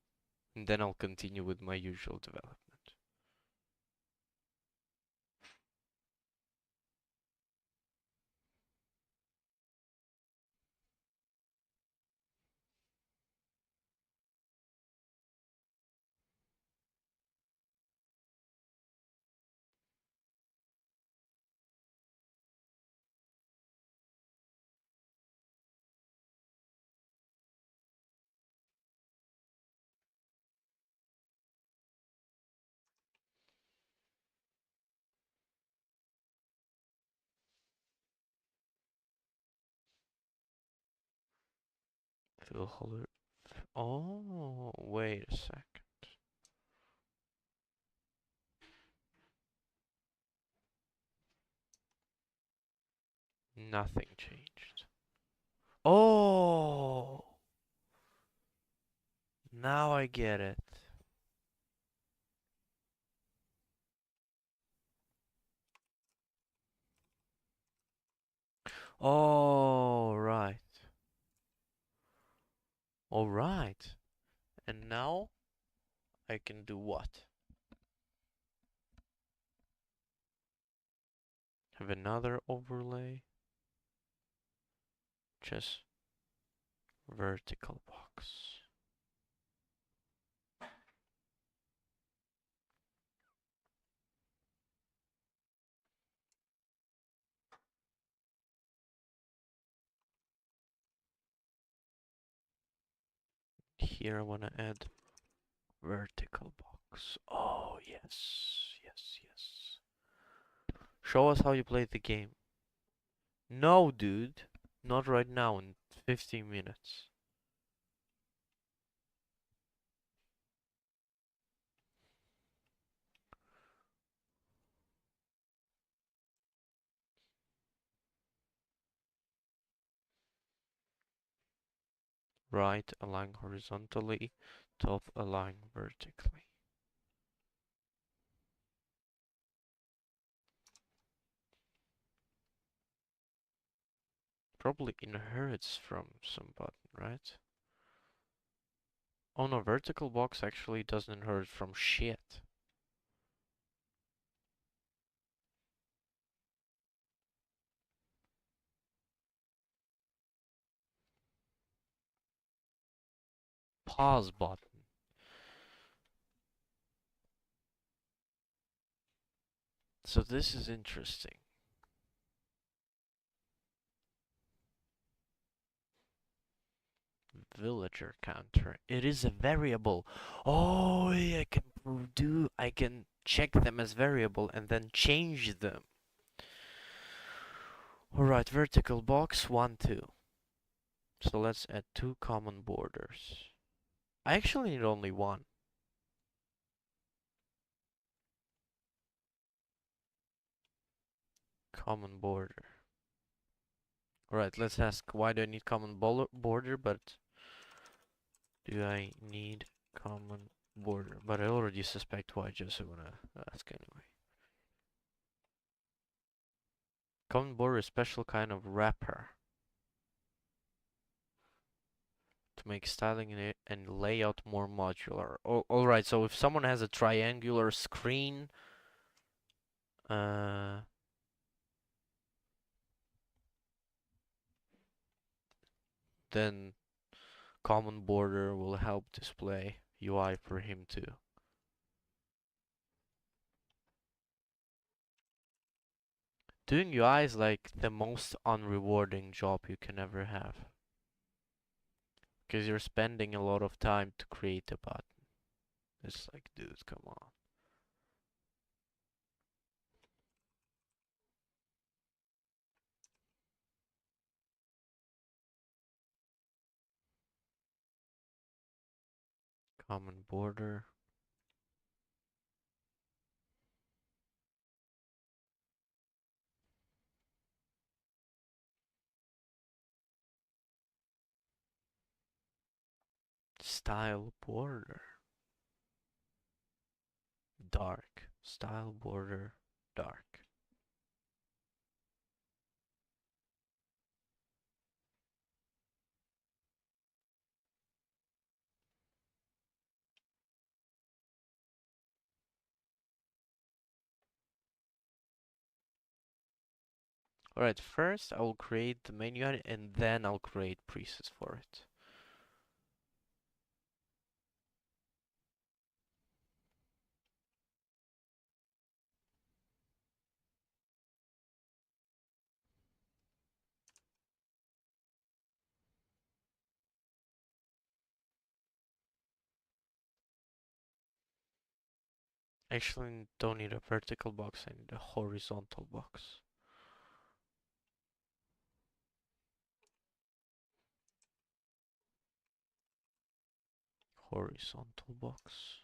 and then I'll continue with my usual development. Fill holder. Oh, wait a sec. Nothing changed. Oh, now I get it. Oh, right. All right. And now I can do what? Have another overlay. Just vertical box. Here I want to add vertical box. Oh, yes, yes, yes. Show us how you play the game. No, dude. Not right now, in 15 minutes. Right, align horizontally. Top, align vertically. Probably inherits from some button, right? Oh no, vertical box actually doesn't inherit from shit. Pause button. So this is interesting. Villager counter. It is a variable. Oh, yeah, I can check them as variable and then change them. Alright, vertical box 1, 2. So let's add 2 common borders. I actually need only one. Common border. Alright, let's ask why do I need common border, but do I need common border? But I already suspect why, just I wanna ask anyway. Common border is special kind of wrapper. to make styling and layout more modular. Alright, so if someone has a triangular screen, uh, then common border will help display UI for him too. Doing UI is like the most unrewarding job you can ever have. Because you're spending a lot of time to create a button. It's like, dude, come on. Common border. Style border. Dark. Style border. Dark. Alright, first I will create the menu and then I'll create presets for it. Actually, don't need a vertical box, I need a horizontal box. Horizontal box.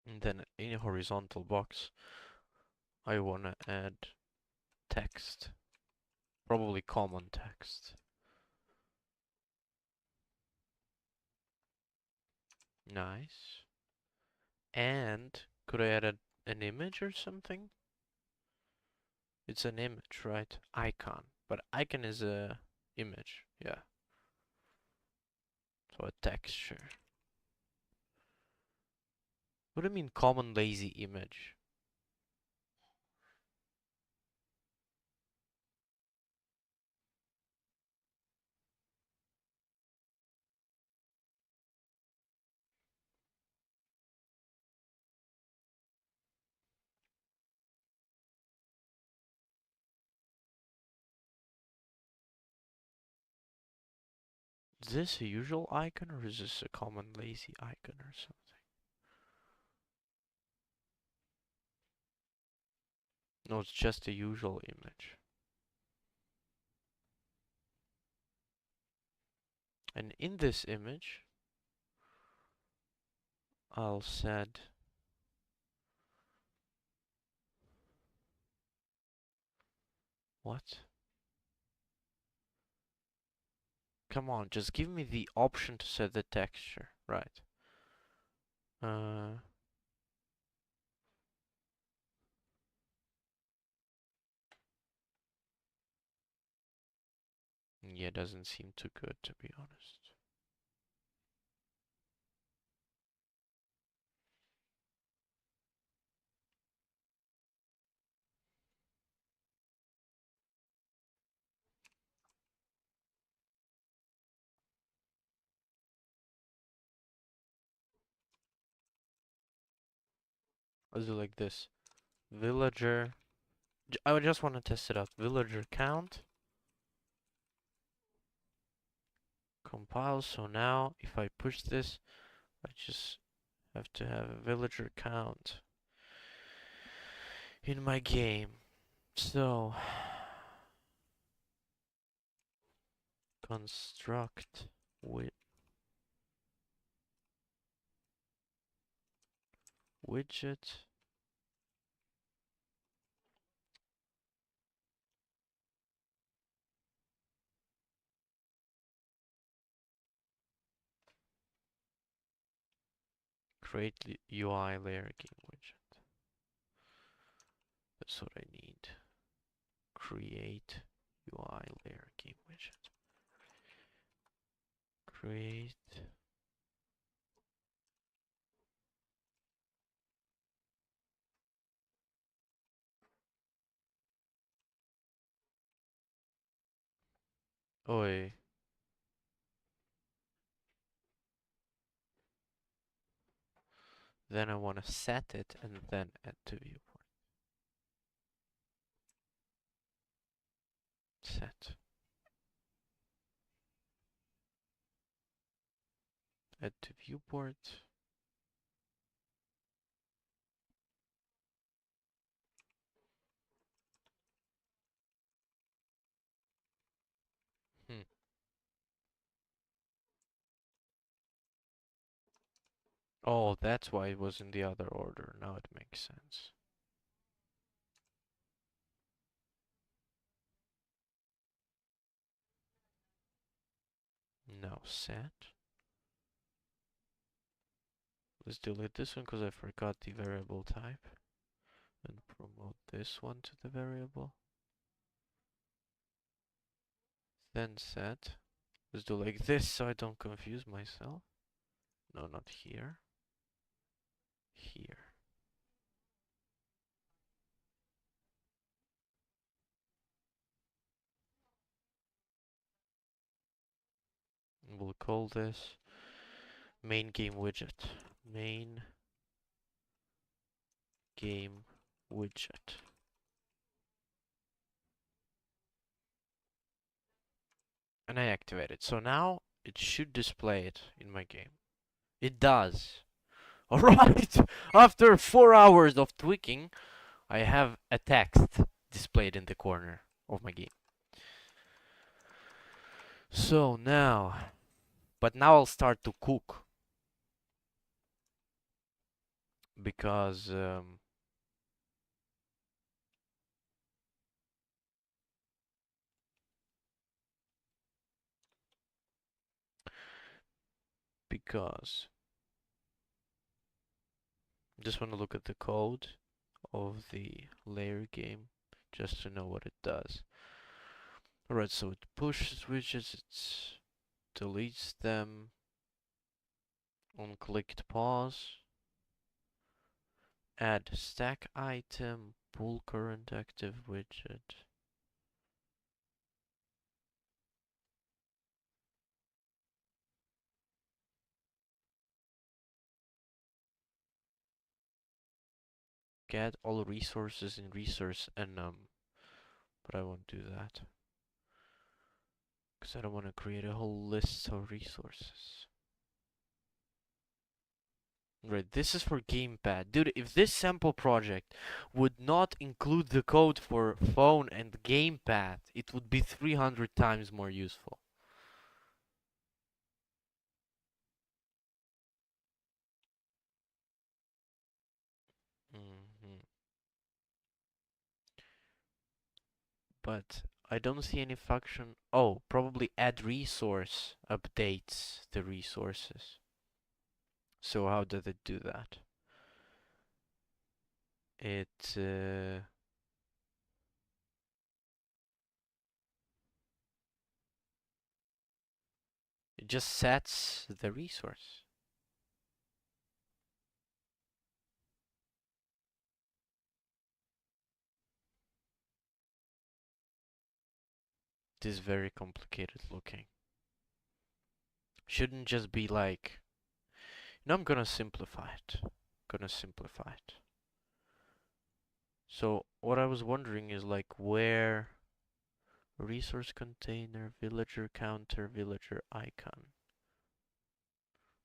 And then in a horizontal box, I wanna add text. Probably common text. Nice. And could I add an image or something? It's an image, right? Icon. But icon is a image, yeah. So a texture. What do you mean common lazy image? Is this a usual icon or is this a common lazy icon or something? No, it's just a usual image. And in this image, I'll set what? Come on, just give me the option to set the texture, right? Uh, yeah, doesn't seem too good to be honest. Let's do like this. Villager. I just want to test it out. Villager count. Compile. So now, if I push this, I just have to have a villager count in my game. So, construct widget. Create UI layer game widget. That's what I need. Create UI layer game widget. Create. Oi. Then I want to set it and then add to viewport. Set. Add to viewport. Hmm. Oh, that's why it was in the other order. Now it makes sense. Now set. Let's delete this one because I forgot the variable type. And promote this one to the variable. Then set. Let's do like this so I don't confuse myself. No, not here. Here. We'll call this main game widget. Main game widget. And I activate it. So now it should display it in my game. It does. Alright! After 4 hours of tweaking, I have a text displayed in the corner of my game. So now, but now I'll start to cook. Because because just want to look at the code of the layer game just to know what it does. Alright, so it pushes widgets, it deletes them on clicked pause, add stack item, pull current active widget. Get all resources in resource enum, but I won't do that because I don't want to create a whole list of resources. Right, this is for gamepad. Dude, if this sample project would not include the code for phone and gamepad, it would be 300 times more useful. Mhm. But I don't see any function. Oh, probably add resource updates the resources. So how did it do that? It it just sets the resource. It is very complicated looking. Shouldn't just be like, you know, I'm gonna simplify it. So what I was wondering is like where resource container, villager counter, villager icon.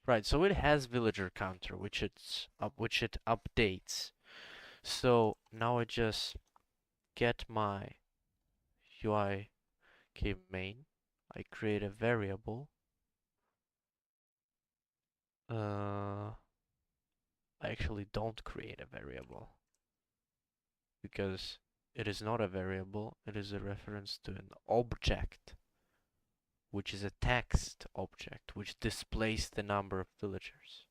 Right, so it has villager counter, which it updates. So now I just get my UI main. I create a variable. I actually don't create a variable because it is not a variable, it is a reference to an object, which is a text object, which displays the number of villagers.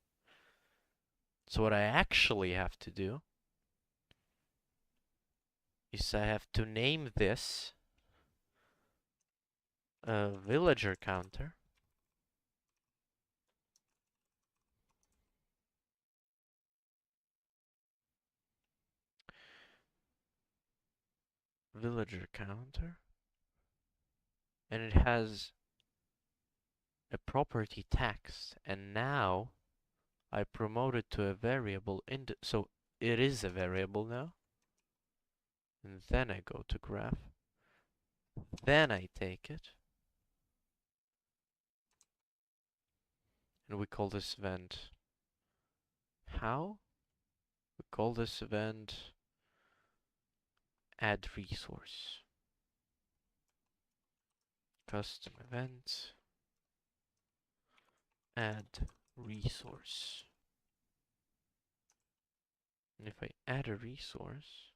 So what I actually have to do is I have to name this a villager counter. Villager counter. And it has a property text. And now I promote it to a variable. So it is a variable now. And then I go to graph. Then I take it. And we call this event how? We call this event add resource. Custom event add resource. And if I add a resource,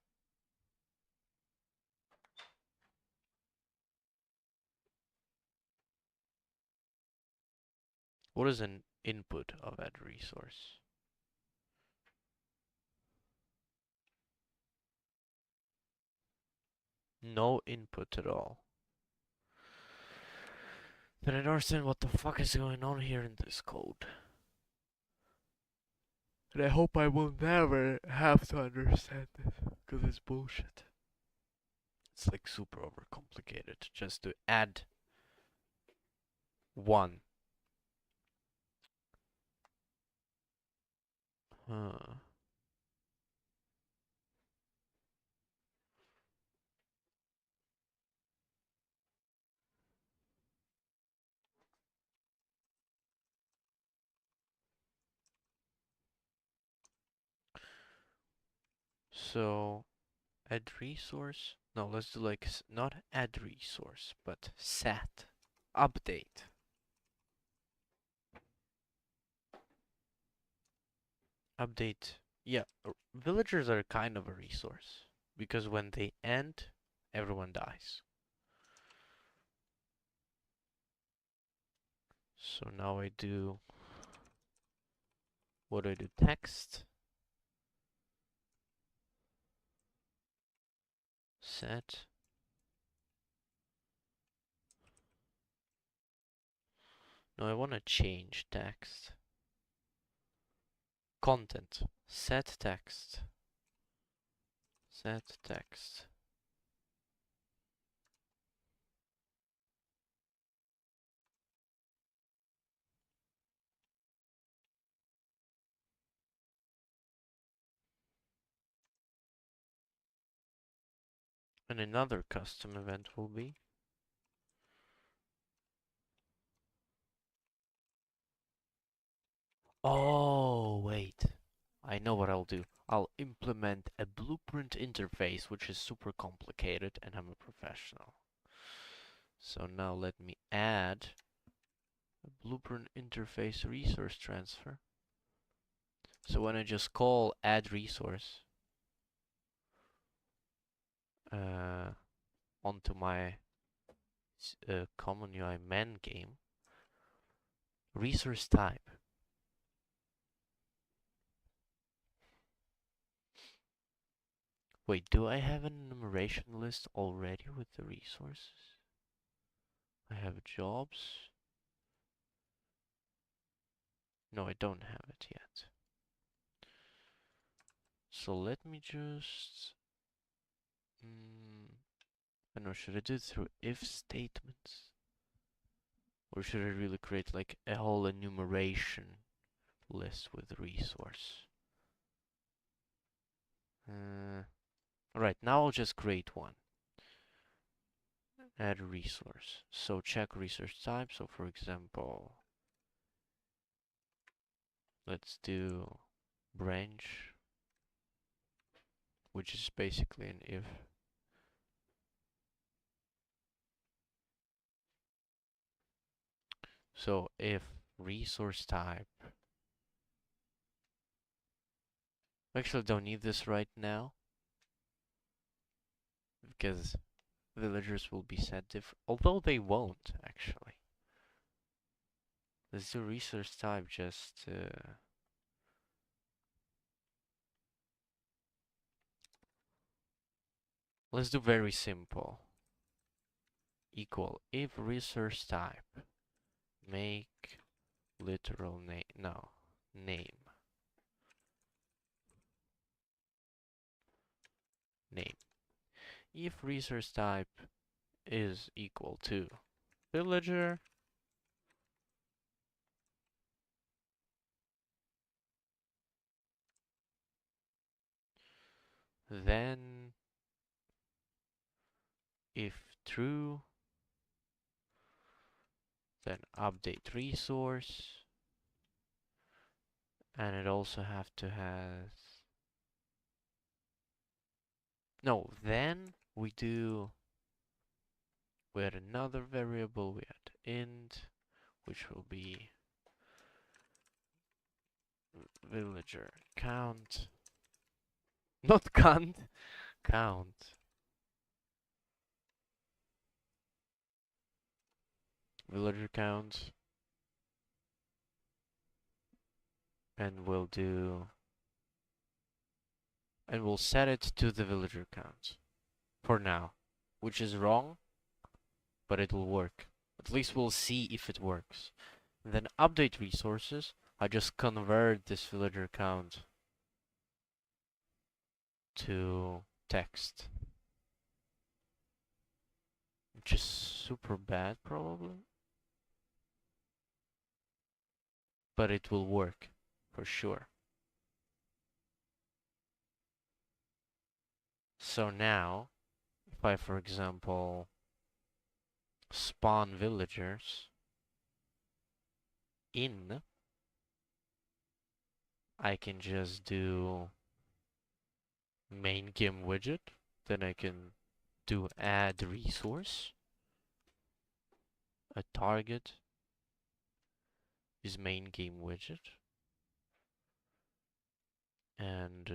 what is an input of add resource? No input at all. Then I don't understand what the fuck is going on here in this code. And I hope I will never have to understand this, because it's bullshit. It's like super overcomplicated just to add one. Huh. So, add resource? No, let's do like, not add resource, but set. Update. Update. Yeah, villagers are kind of a resource. Because when they end, everyone dies. So now I do, what do I do? Text. Set. No, I want to change text. Content. Set text. Set text. And another custom event will be oh, wait. I know what I'll do. I'll implement a blueprint interface, which is super complicated, and I'm a professional. So now let me add a blueprint interface resource transfer. So when I just call add resource onto my common UI main game, resource type. Wait, do I have an enumeration list already with the resources? I have jobs. No, I don't have it yet. So let me just... I don't know, should I do it through if statements? Or should I really create like a whole enumeration list with resource? Alright, now I'll just create one. Add resource. So check resource type. So for example, let's do branch, which is basically an if. So if resource type, actually don't need this right now because villagers will be set different, although they won't actually. Let's do resource type just let's do very simple. Equal if resource type make literal name, no, name, name. If resource type is equal to villager, then if true, then update resource, and it also have to have, no, then we do, we add another variable, we add int, which will be villager count, not count, count, villager count, and we'll do, and we'll set it to the villager count for now, which is wrong, but it will work. At least we'll see if it works. And then update resources, I just convert this villager count to text, which is super bad probably, but it will work for sure. So now, if I, for example, spawn villagers in, I can just do main game widget, then I can do add resource, a target is main game widget, and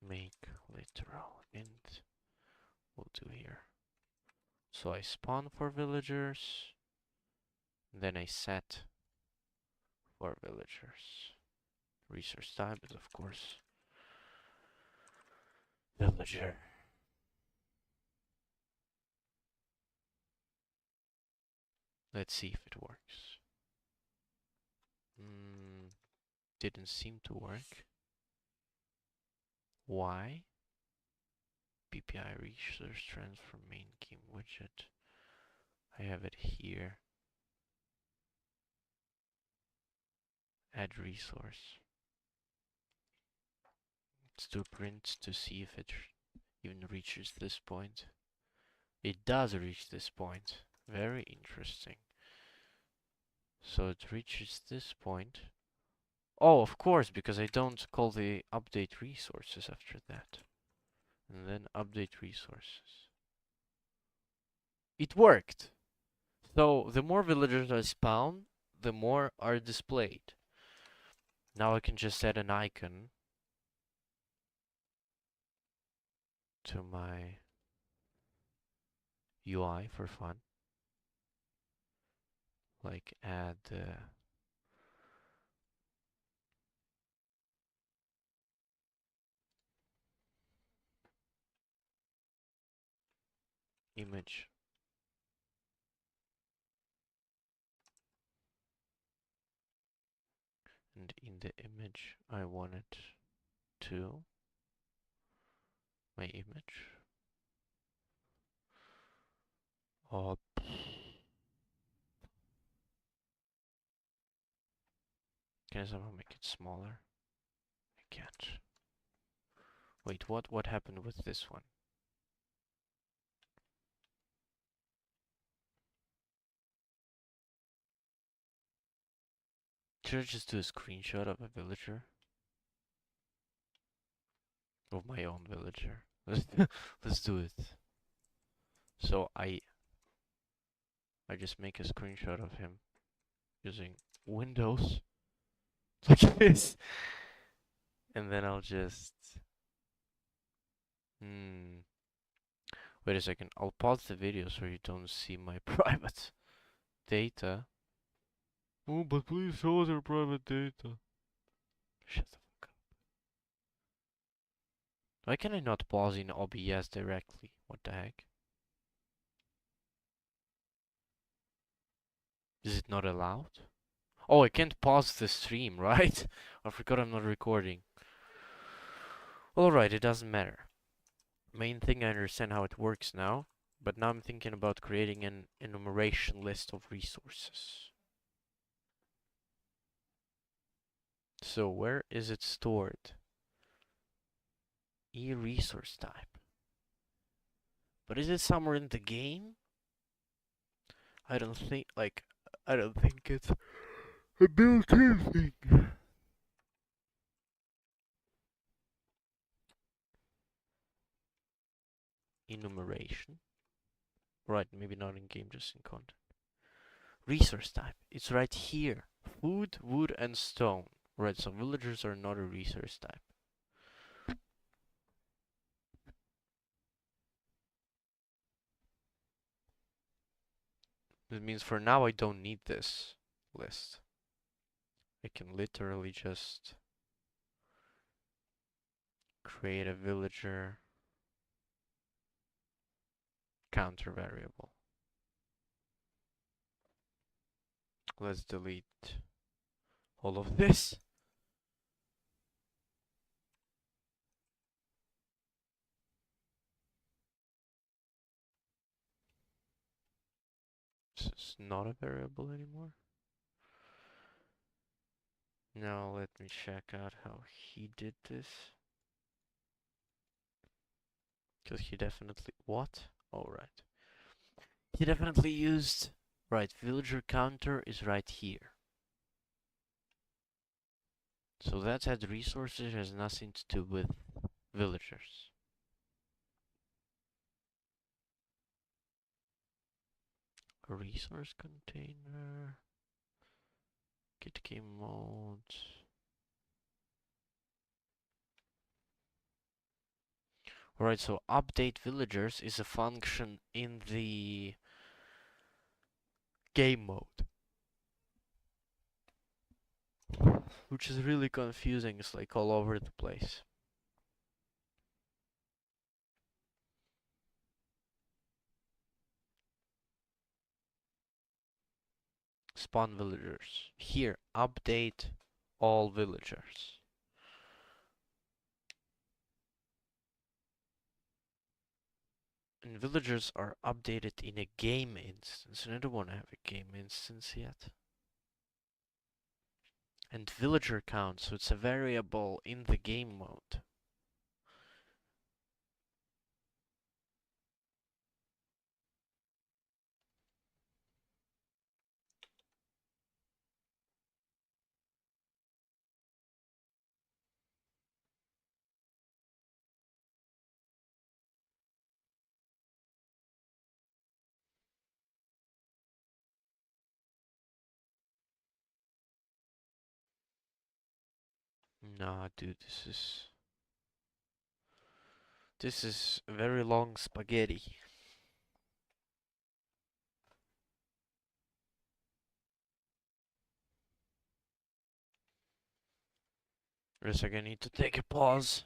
make literal int we'll do here. So I spawn for villagers, then I set for villagers. Resource type is of course villager. Let's see if it works. Didn't seem to work. Why? PPI resource transfer main game widget. I have it here. Add resource. Let's do print to see if it even reaches this point. It does reach this point. Very interesting. So it reaches this point. Oh, of course, because I don't call the update resources after that. And then update resources. It worked! So the more villagers I spawn, the more are displayed. Now I can just add an icon to my UI for fun. Like add image. And in the image I want it to my image. Oh, can I somehow make it smaller? I can't. Wait, what happened with this one? Should I just do a screenshot of a villager? Of my own villager. Let's do it. So I just make a screenshot of him using Windows like this, and then I'll just wait a second. I'll pause the video so you don't see my private data. Oh, but please show their private data. Shut the fuck up. Why can I not pause in OBS directly? What the heck? Is it not allowed? Oh, I can't pause the stream, right? I forgot I'm not recording. Alright, it doesn't matter. Main thing, I understand how it works now, but now I'm thinking about creating an enumeration list of resources. So where is it stored? E-resource type. But is it somewhere in the game? I don't think it's a built-in thing. Enumeration. Right, maybe not in game, just in content. Resource type. It's right here. Food, wood, and stone. Right, so villagers are not a resource type. That means for now I don't need this list. I can literally just create a villager counter variable. Let's delete all of this. This is not a variable anymore. Now let me check out how he did this. Because he definitely... What? Oh, right. He definitely used... Right, villager counter is right here. So that had resources, has nothing to do with villagers. A resource container... Git game mode... Alright, so update villagers is a function in the game mode. Which is really confusing, it's like all over the place. Spawn villagers. Here, update all villagers. And villagers are updated in a game instance, and I don't want to have a game instance yet. And villager count, so it's a variable in the game mode. Nah, dude, this is very long spaghetti. Wait a second, I need to take a pause.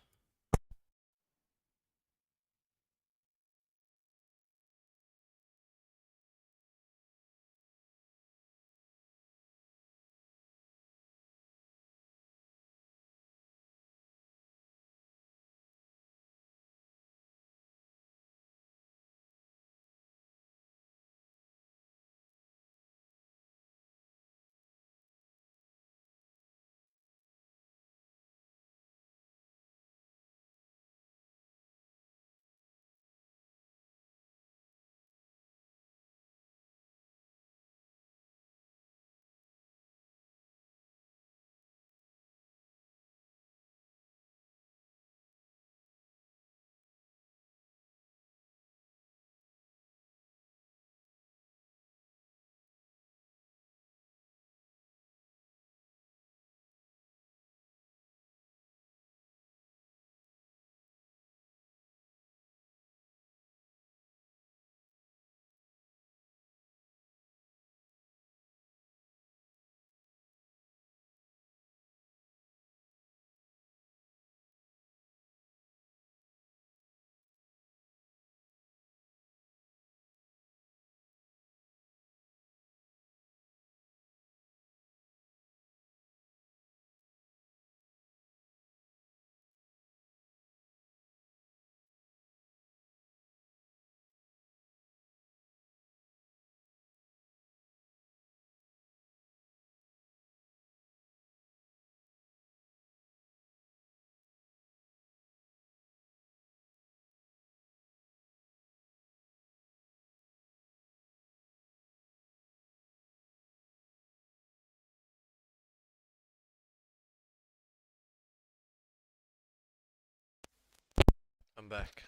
I'm back.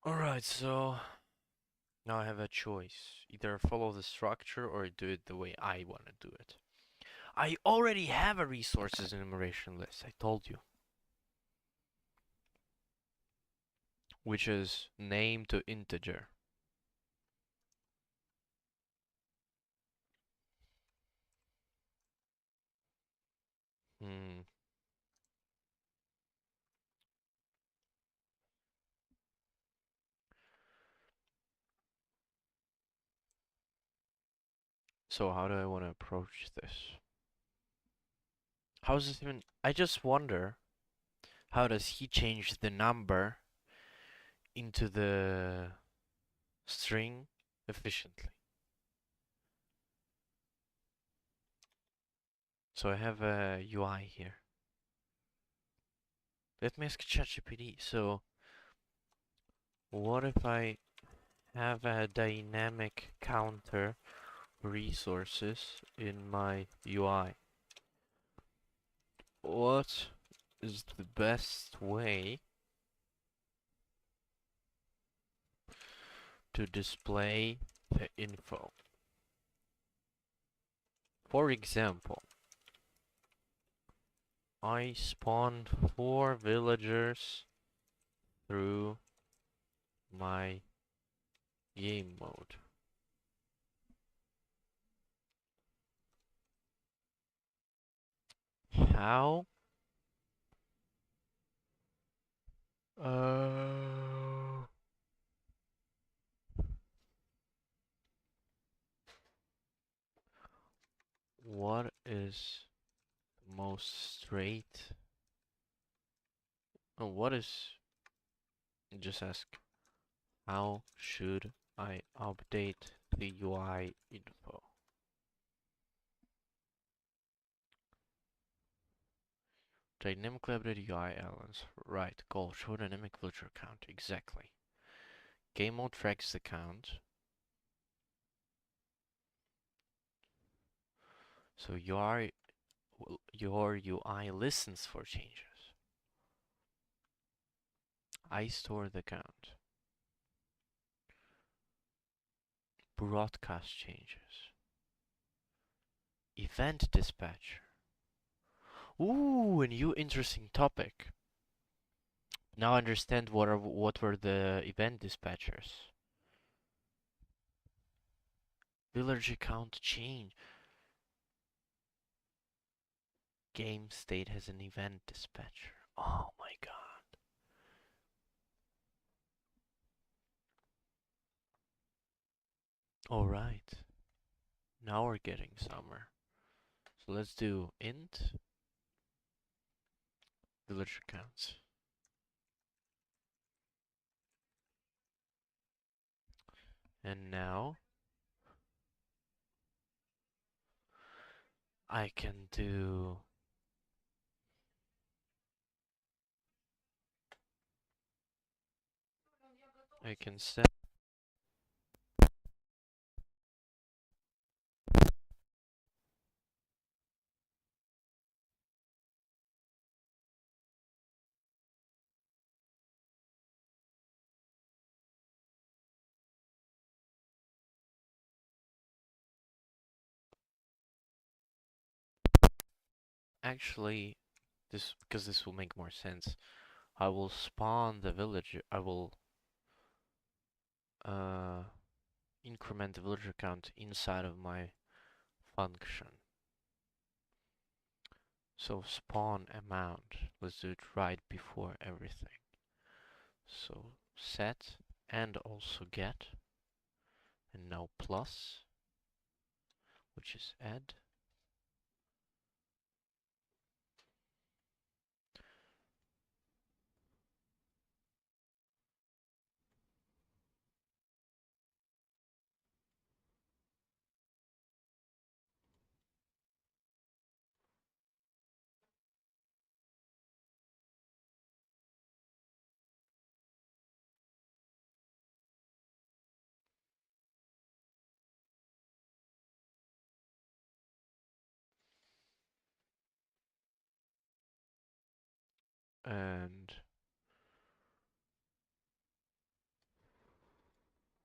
Alright, so now I have a choice. Either follow the structure or do it the way I want to do it. I already have a resources enumeration list, I told you. Which is name to integer. Hmm. So how do I want to approach this? How is this even... I just wonder, how does he change the number into the string efficiently? So I have a UI here. Let me ask ChatGPT. So what if I have a dynamic counter resources in my UI? What is the best way to display the info? For example, I spawned 4 villagers through my game mode. How? Uh, what is the most straight? Oh, what is? Just ask. How should I update the UI info? Dynamically update UI elements. Right. Goal. Show dynamic villager count. Exactly. Game mode tracks the count. So your UI listens for changes. I store the count. Broadcast changes. Event dispatcher. Ooh, a new interesting topic. Now I understand what were the event dispatchers. Village account change. Game state has an event dispatcher. Oh my god. Alright. Now we're getting somewhere. So let's do int village accounts. And now I can do I can set actually this because this will make more sense. I will spawn the villager. I will uh increment the villager count inside of my function. So spawn amount. Let's do it right before everything. So set and also get, and now plus, which is add. And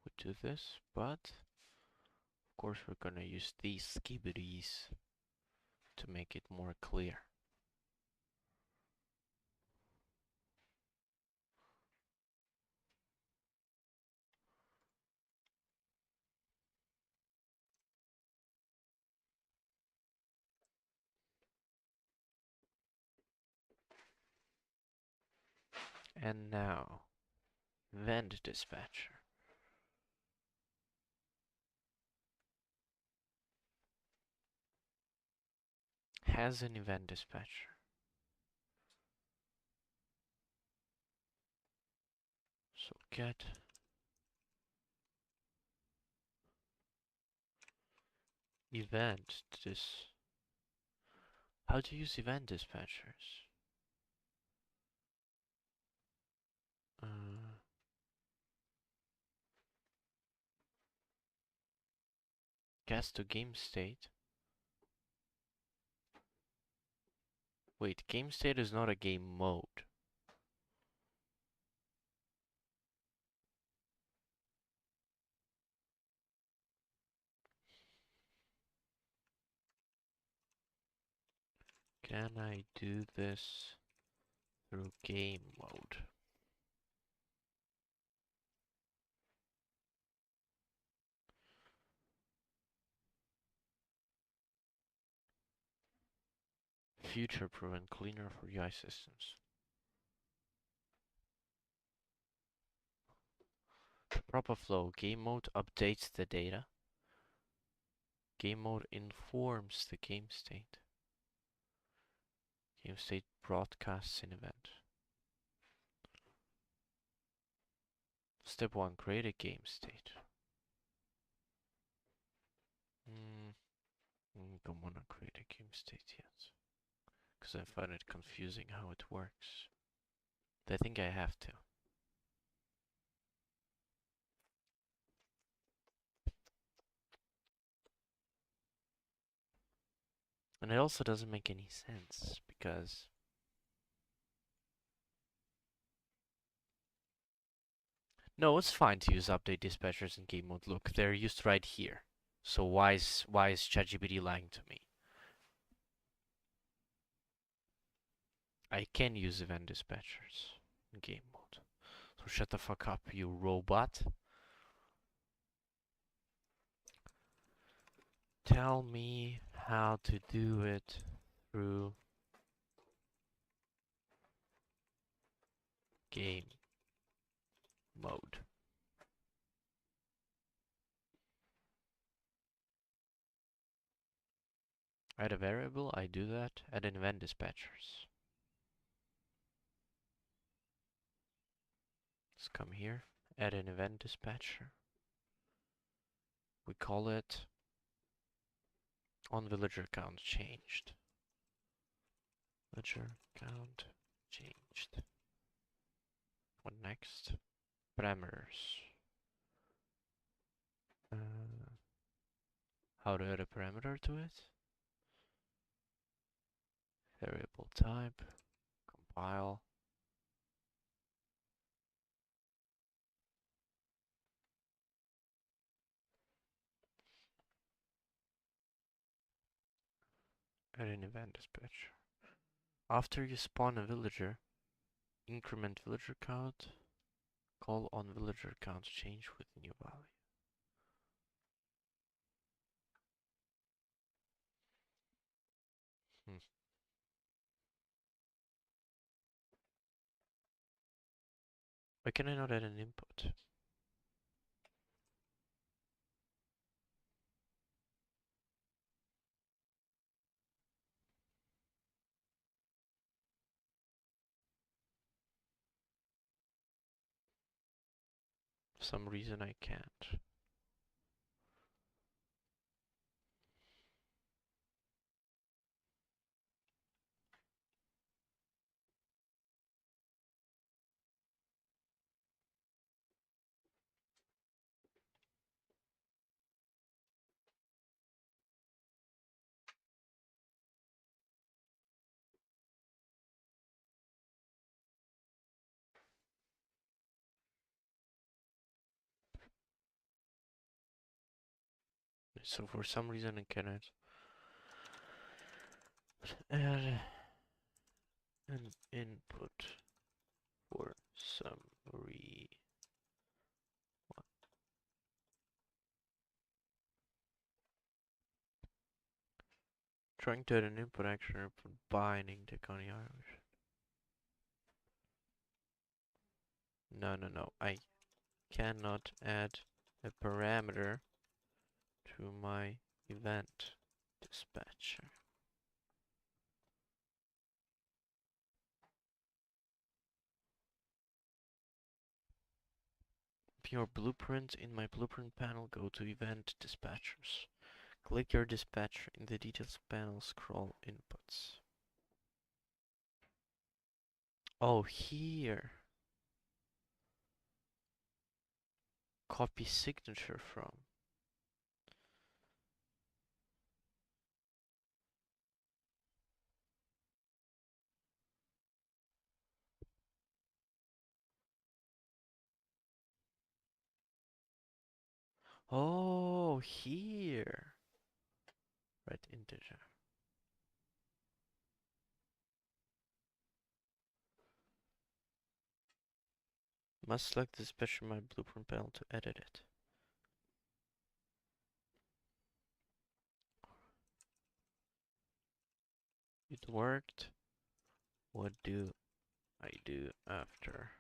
we do this, but of course we're gonna use these skibidis to make it more clear. And now, vent dispatcher has an event dispatcher. So get event dis. How to use event dispatchers? Uh, Guess to game state. Wait, game state is not a game mode. Can I do this through game mode? Future-proof and cleaner for UI systems. The proper flow. Game mode updates the data. Game mode informs the game state. Game state broadcasts an event. Step 1. Create a game state. Don't wanna create a game state yet, because I find it confusing how it works. But I think I have to. And it also doesn't make any sense, because no, it's fine to use update dispatchers in game mode. Look, they're used right here. So why is ChatGPT lying to me? I can use event dispatchers in game mode. So shut the fuck up, you robot. Tell me how to do it through game mode. Add a variable, I do that. Add an event dispatchers. Let's come here, add an event dispatcher. We call it on villager count changed. Villager count changed. What next? Parameters. How to add a parameter to it? Variable type, compile. Add an event dispatcher. After you spawn a villager, increment villager count, call on villager count change with new value. Why can I not add an input? For some reason I can't. so for some reason I cannot add an input for some re trying to add an input action for binding the Coney Irish. No. I cannot add a parameter to my event dispatcher. Your blueprint in my blueprint panel, go to event dispatchers. Click your dispatcher in the details panel, scroll inputs. Oh, here. Copy signature from. Oh, here. Right, integer. Must select the dispatcher in my blueprint panel to edit it. It worked. What do I do after?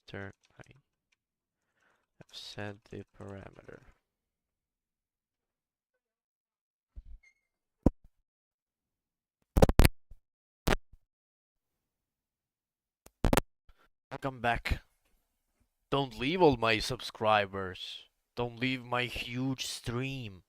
After I have set the parameter. Welcome back. Don't leave, all my subscribers. Don't leave my huge stream.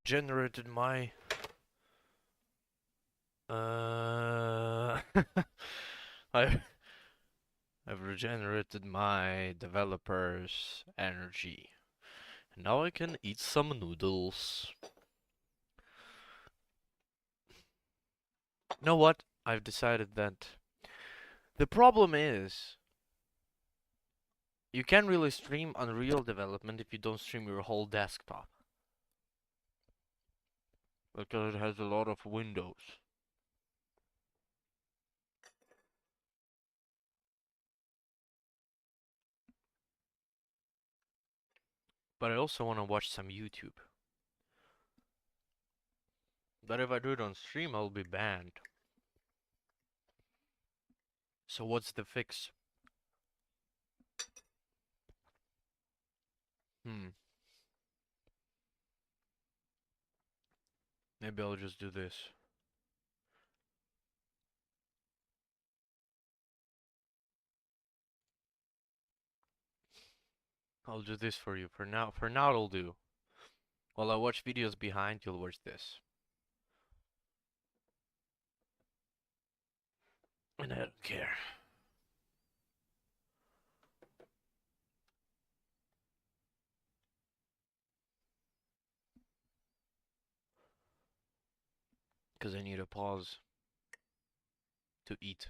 generated my uh I I've regenerated my developer's energy. And now I can eat some noodles. You know what? I've decided that the problem is you can't really stream Unreal development if you don't stream your whole desktop. Because it has a lot of windows. But I also want to watch some YouTube. But if I do it on stream, I'll be banned. So what's the fix? Hmm. Maybe I'll just do this. I'll do this for you. For now it'll do. While I watch videos behind, you'll watch this. And I don't care. Because I need a pause to eat.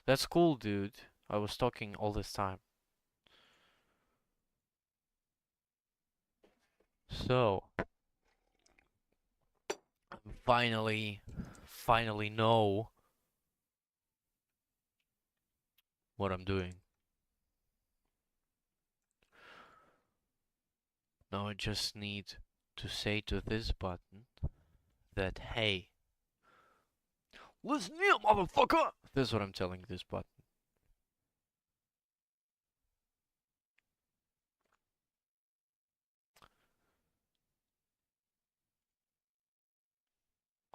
That's cool, dude. I was talking all this time. So, finally know what I'm doing. Now I just need to say to this button that, hey, listen here, motherfucker! This is what I'm telling this button.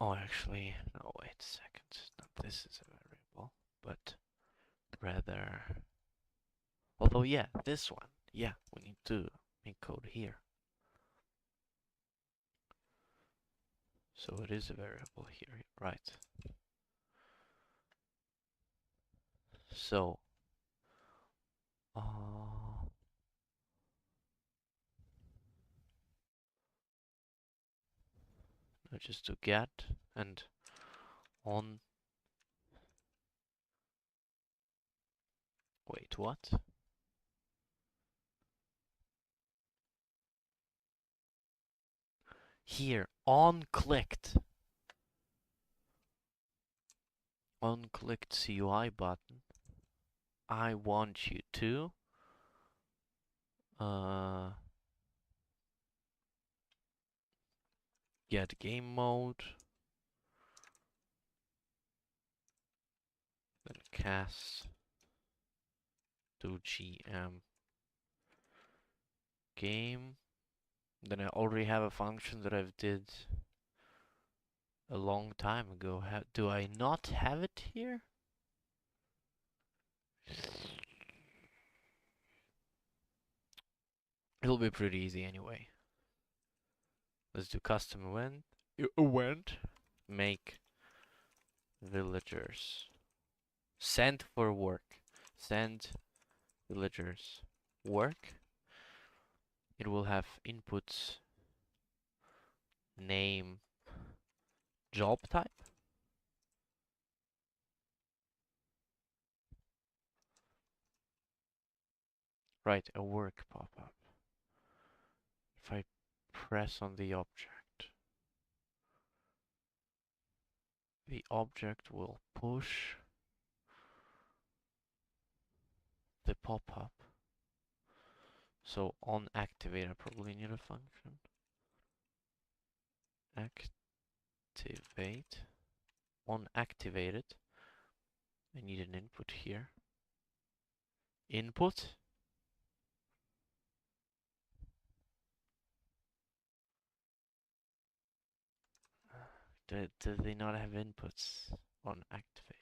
Oh, actually, no, wait a second. Not this is a variable, but rather. Although, yeah, this one. Yeah, we need to make code here. So it is a variable here, right? So, uh, just to get and on. Wait, what? Here, on clicked CUI button. I want you to uh get game mode, then cast to GM game. Then I already have a function that I've did a long time ago. Do I not have it here? It'll be pretty easy anyway. Let's do custom event. Make villagers. Send for work. Send villagers work. It will have inputs name job type. Right, a work pop-up. If I press on the object will push the pop-up. So on activate, I probably need a function. Activate. On activated, I need an input here. Input. Do they not have inputs on activated?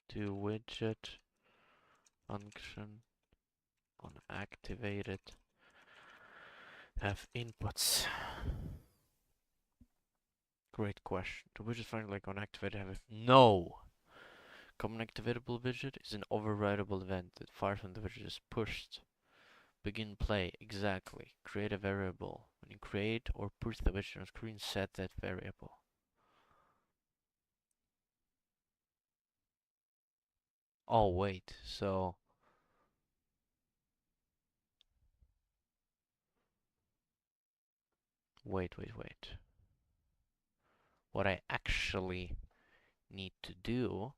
Do widget function on activated have inputs? Great question. Do widget function like on activated have no? Common activatable widget is an overridable event that fires when the widget is pushed. Begin play, exactly. Create a variable. When you create or push the widget on screen, set that variable. Oh, wait, so... Wait. What I actually need to do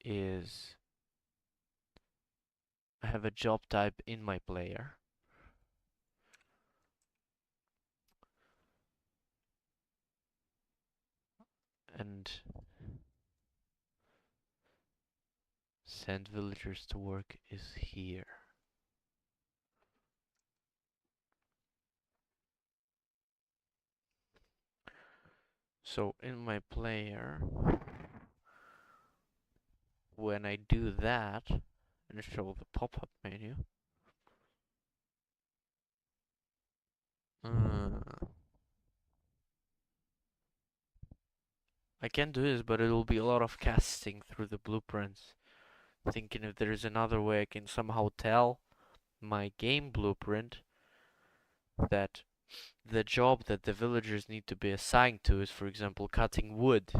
is I have a job type in my player. And send villagers to work is here. So in my player, when I do that and show the pop-up menu, I can do this, but it'll be a lot of casting through the blueprints. Thinking if there's another way I can somehow tell my game blueprint that the job that the villagers need to be assigned to is, for example, cutting wood,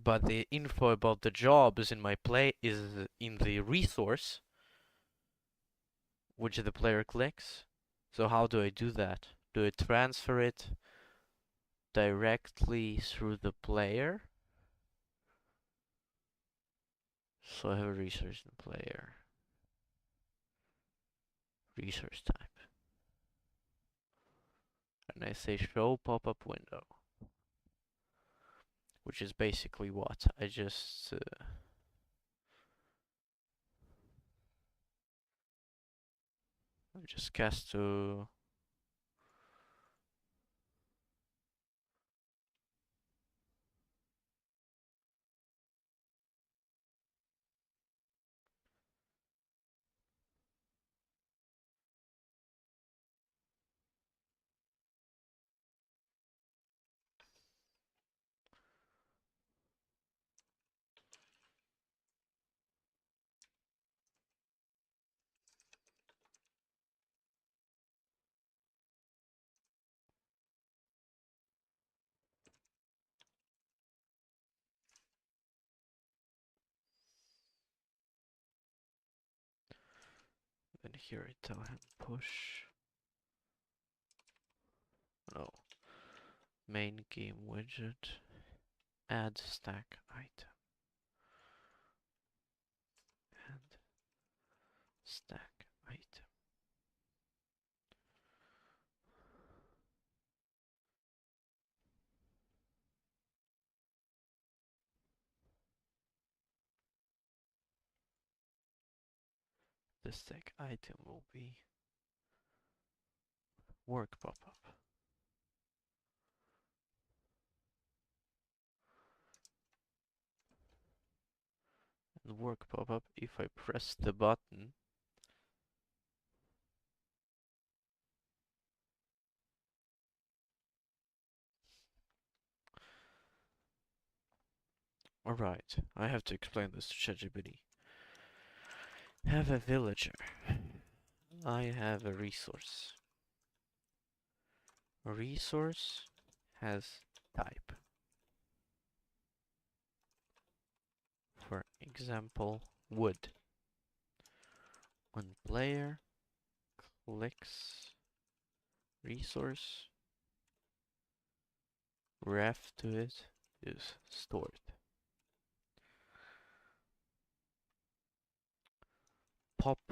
but the info about the job is in my play is in the resource which the player clicks. So how do I do that? Do I transfer it directly through the player? So I have a resource in player, resource type, and I say show pop-up window, which is basically what I just cast to then here I tell him push no main game widget add stack item and stack item. The stack item will be work pop-up. And work pop-up, if I press the button, alright, I have to explain this to ChatGPT. Have a villager. I have a resource. A resource has type. For example, wood. When player clicks resource, ref to it is stored. Pop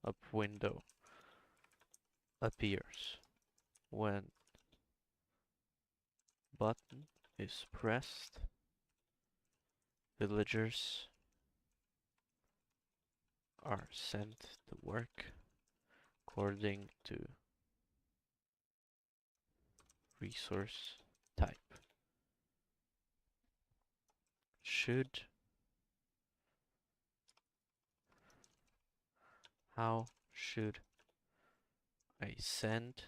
up window appears when button is pressed. Villagers are sent to work according to resource type. How should I send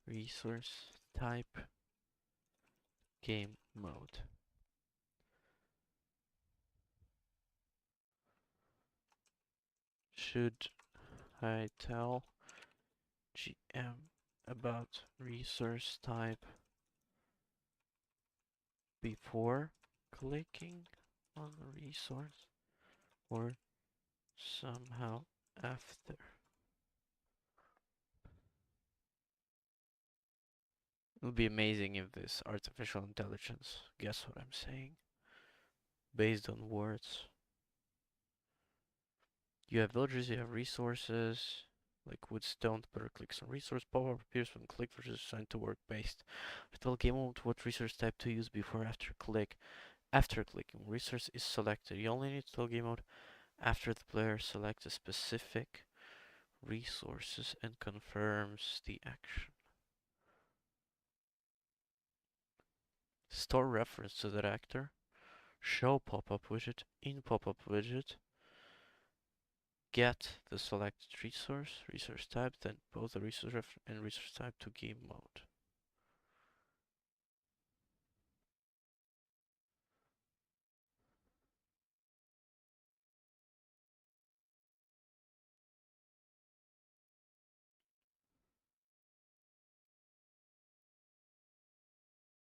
resource type game mode? Should I tell GM about resource type before clicking on the resource or somehow after? It would be amazing if this artificial intelligence guess what I'm saying based on words. You have villagers, you have resources, like wood, stone, better clicks on resource, pop-up appears when click versus assigned to work based. Tell game mode what resource type to use before after click. After clicking, resource is selected. You only need to tell game mode after the player selects a specific resources and confirms the action. Store reference to that actor. Show pop-up widget in pop-up widget. Get the selected resource type, then both the resource reference and resource type to game mode.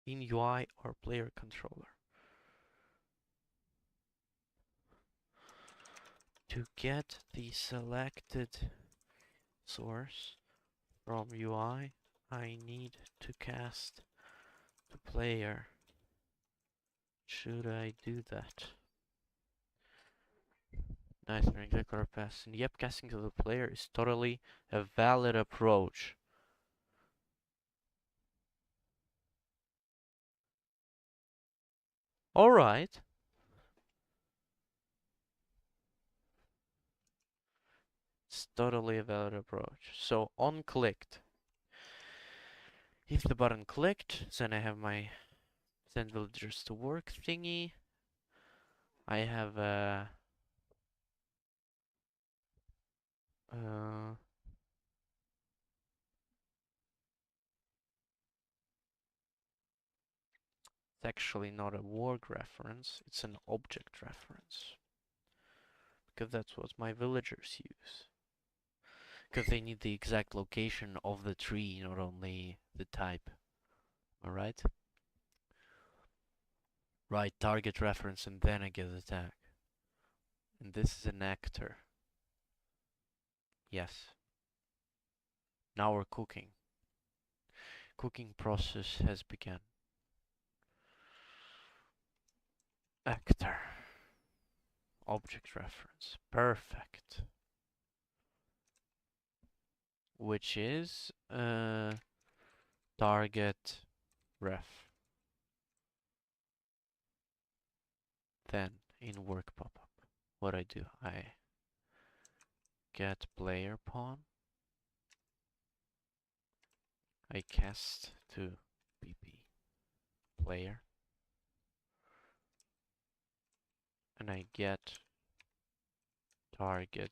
in UI or player controller. To get the selected source from UI, I need to cast to player. Should I do that? Nice, exactly pass. And yep, casting to the player is totally a valid approach. Alright. It's totally a valid approach. So on clicked. If the button clicked, then I have my send villagers to work thingy. I have a it's actually not a work reference, it's an object reference. Because that's what my villagers use. Because they need the exact location of the tree, not only the type. Alright? Right, target reference and then I get the tag. And this is an actor. Yes. Now we're cooking. Cooking process has begun. Actor. Object reference. Perfect. Which is target ref. Then in work pop-up, what I do, I get player pawn. I cast to PP player. And I get target.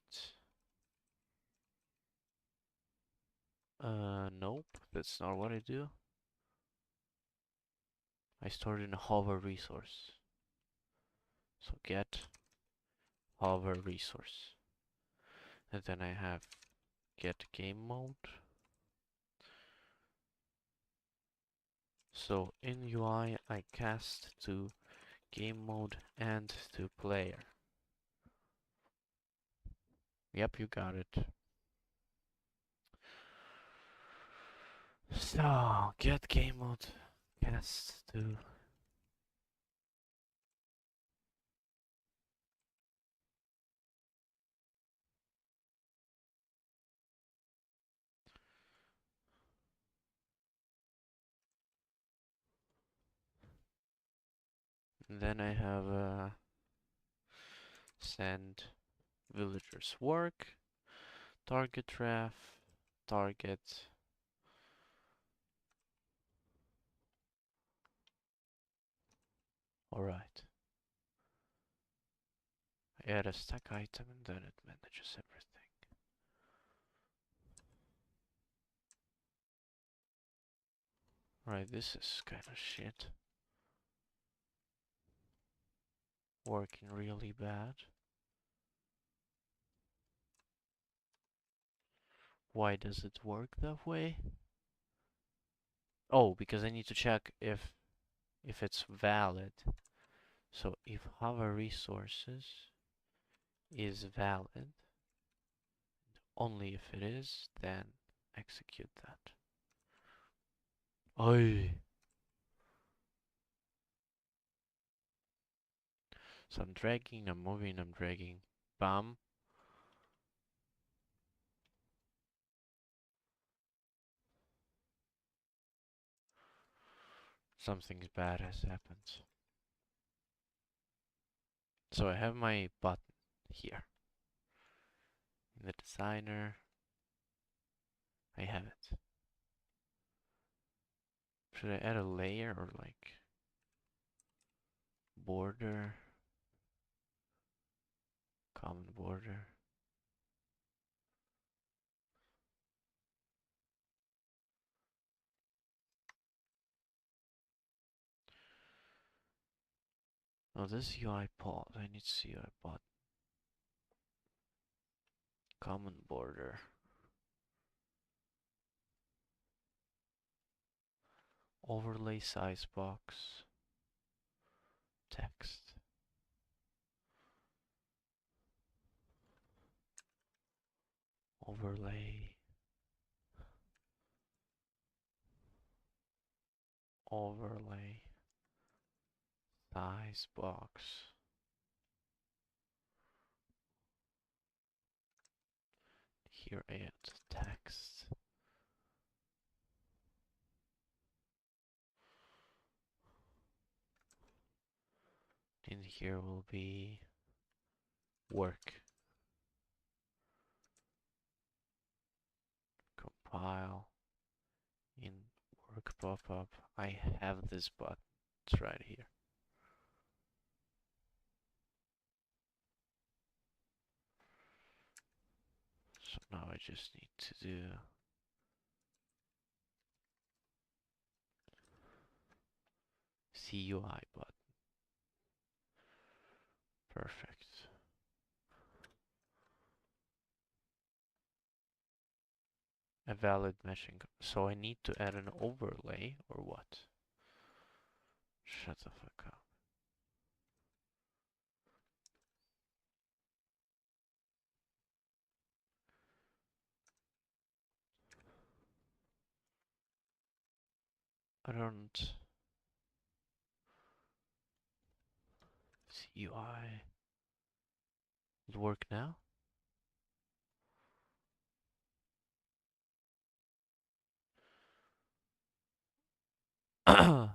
Nope, that's not what I do. I stored in a hover resource. So get hover resource. And then I have get game mode. So in UI I cast to game mode and to player. Yep, you got it. So get game mode cast to and then I have send villagers work, target ref, target. Alright. I add a stack item and then it manages everything. Right, this is kind of shit. Working really bad. Why does it work that way? Oh, because I need to check if it's valid. So if hover resources is valid, only if it is, then execute that. Oi. So I'm dragging, I'm moving, I'm dragging. Bam. Something bad has happened. So I have my button here. In the designer, I have it. Should I add a layer or like border? Common border. Oh, this UI pod. I need to see UI pod. Common border. Overlay size box. Text. Overlay. Overlay. Size box. Here add text. In here will be work. Compile. In work pop-up, I have this button. It's right here. So now I just need to do CUI button. Perfect. A valid meshing. So I need to add an overlay or what? Shut the fuck up. I don't CUI. It work now? Oh,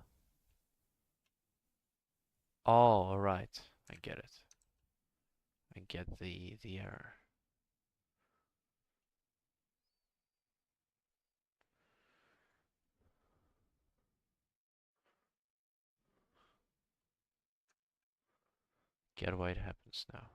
alright. I get it. I get the error. Get why it happens now.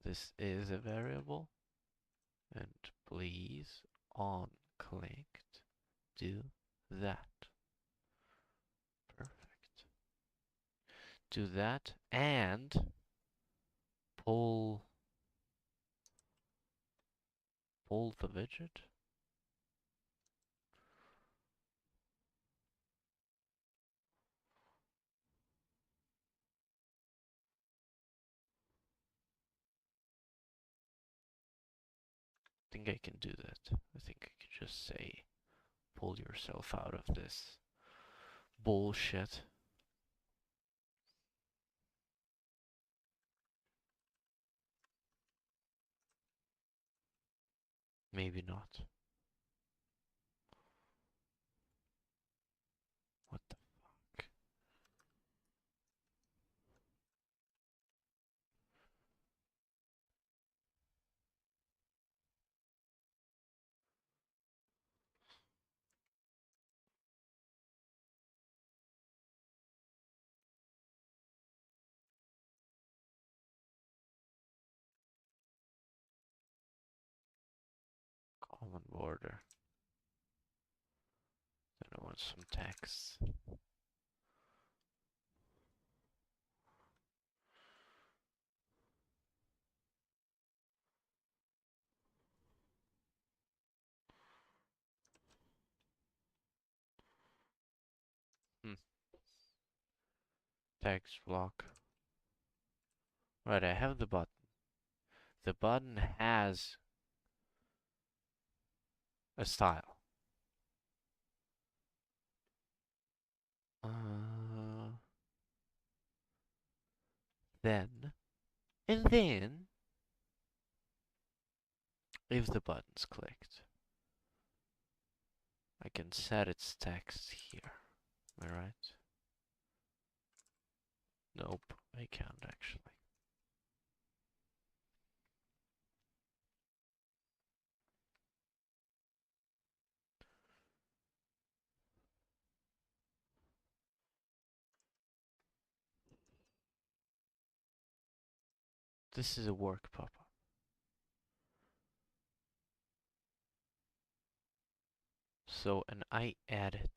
This is a variable, and please on clicked do that. Perfect. Do that and pull the widget. I think I can do that. I think I can just say pull yourself out of this bullshit. Maybe not. What the fuck? Common border. Then I want some text. Hmm. Text block. Right, I have the button. The button has a style. Then, and then, if the button's clicked, I can set its text here. Am I right? Nope, I can't actually. This is a work pop-up. So, and I added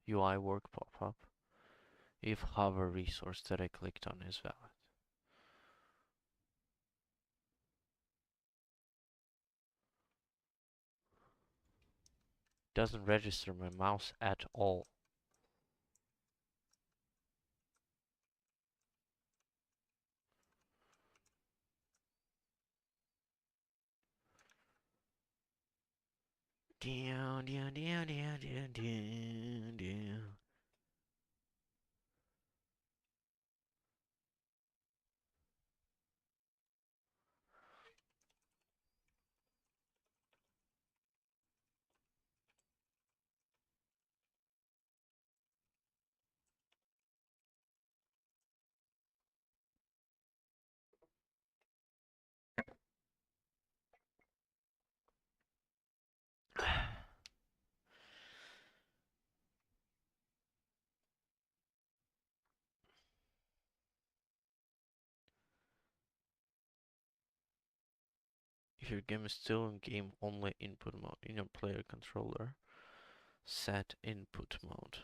UI work pop-up. if hover resource that I clicked on is valid. Doesn't register my mouse at all. Down, down, down, down, down, down, down. If your game is still in game only input mode in your player controller, set input mode.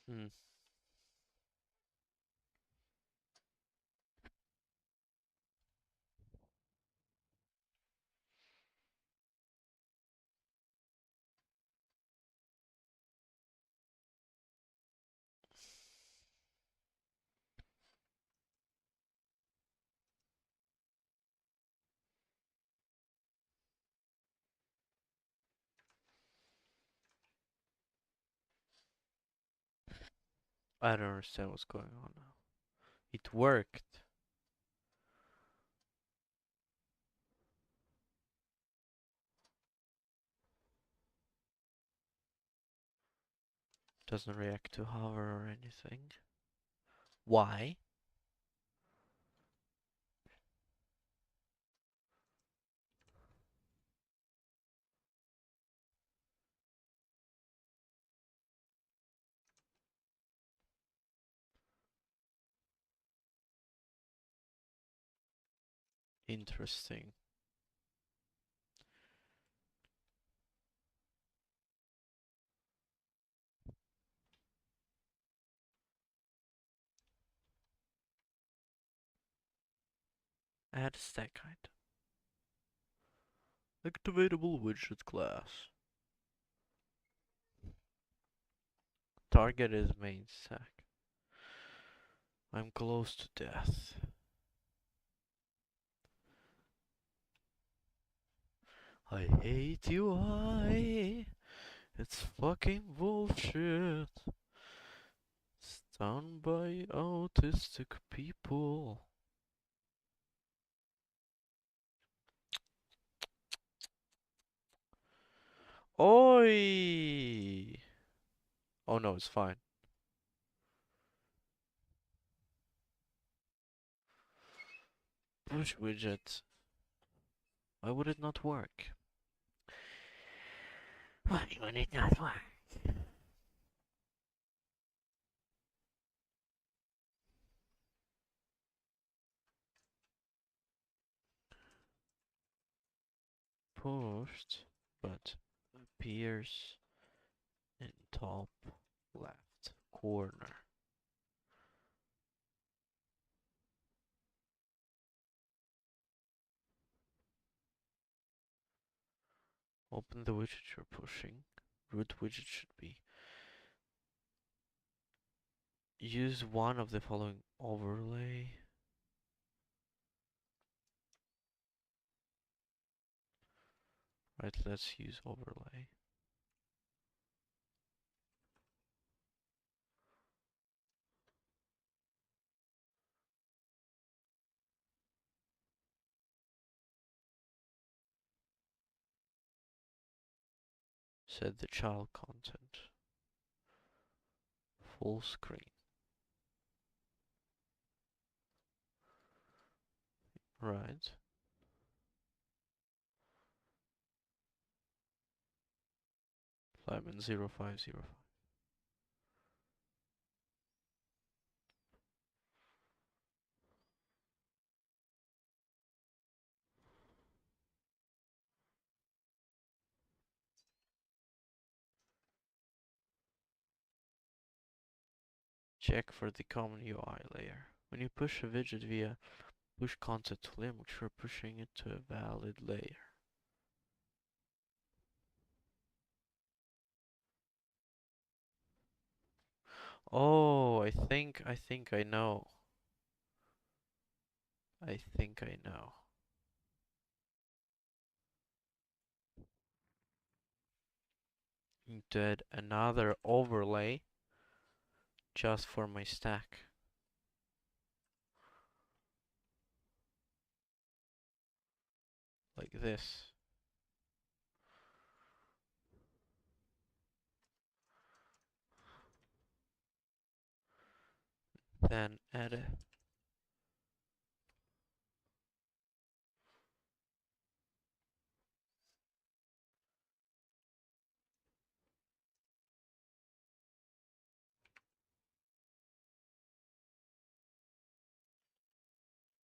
Hmm. I don't understand what's going on now. It worked. Doesn't react to hover or anything. Why? Interesting. Add stack item. Activatable widget class. Target is main stack. I'm close to death. I hate UI. It's fucking bullshit. It's done by autistic people. Oi! Oh no, it's fine. Push widget. Why would it not work? Why would it not work? Pushed, but appears in top left corner. Open the widget you're pushing. Root widget should be. Use one of the following overlay. Right, let's use overlay. Set the child content. Full screen. Right. Lemon 0505. Check for the common UI layer. When you push a widget via push content to limb, you're pushing it to a valid layer. Oh, I think I know. I think I know. Need to add another overlay just for my stack. Like this. Then add a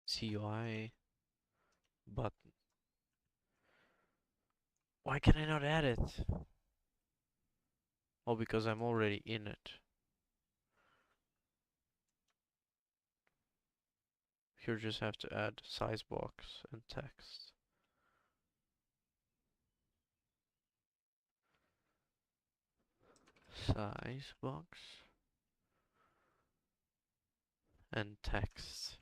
CUI button. Why can I not add it? Oh, because I'm already in it. Here just have to add size box and text. Size box and text.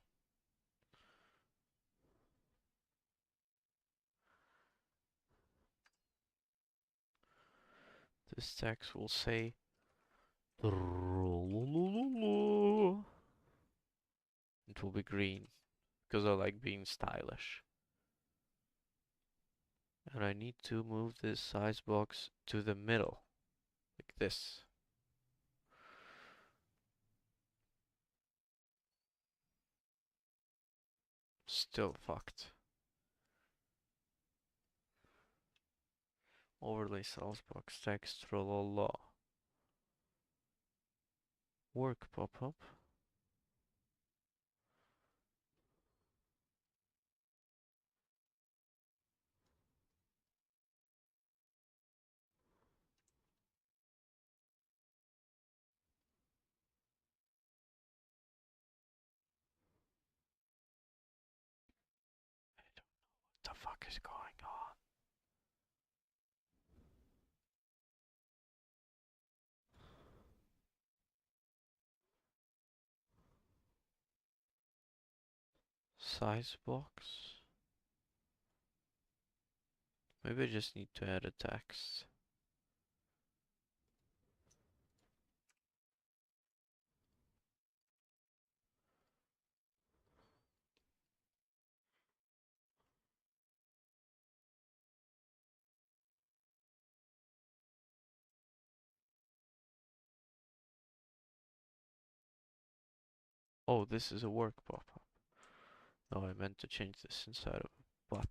This text will say it will be green because I like being stylish. And I need to move this size box to the middle, like this. Still fucked. Overlay size box text la. Work pop-up. What the fuck is going on? Size box. Maybe I just need to add a text. Oh, this is a work pop-up. No, I meant to change this inside of a button.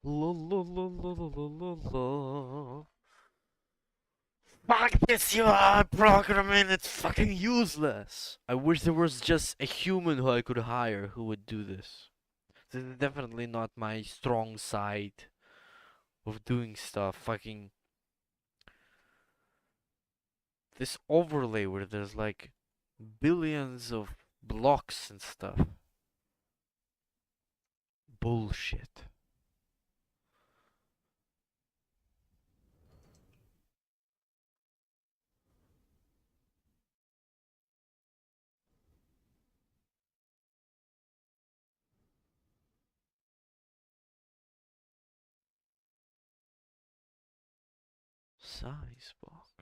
La, la, la, la, la, la, la. Fuck this UI programming, it's fucking useless. I wish there was just a human who I could hire who would do this. This is definitely not my strong side of doing stuff. Fucking this overlay where there's like billions of blocks and stuff. Bullshit. Size box.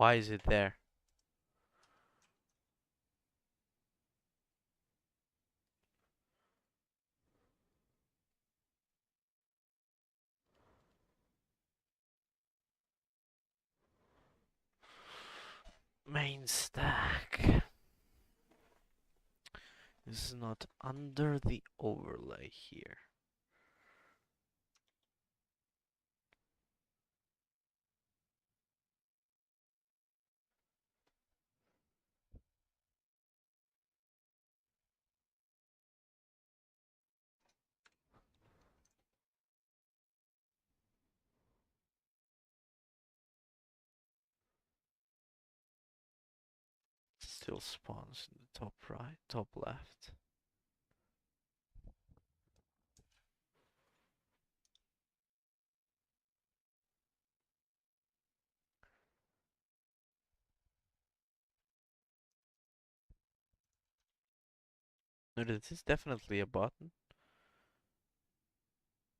Why is it there? Main stack is not under the overlay here. Still spawns in the top right, top left. No, this is definitely a button.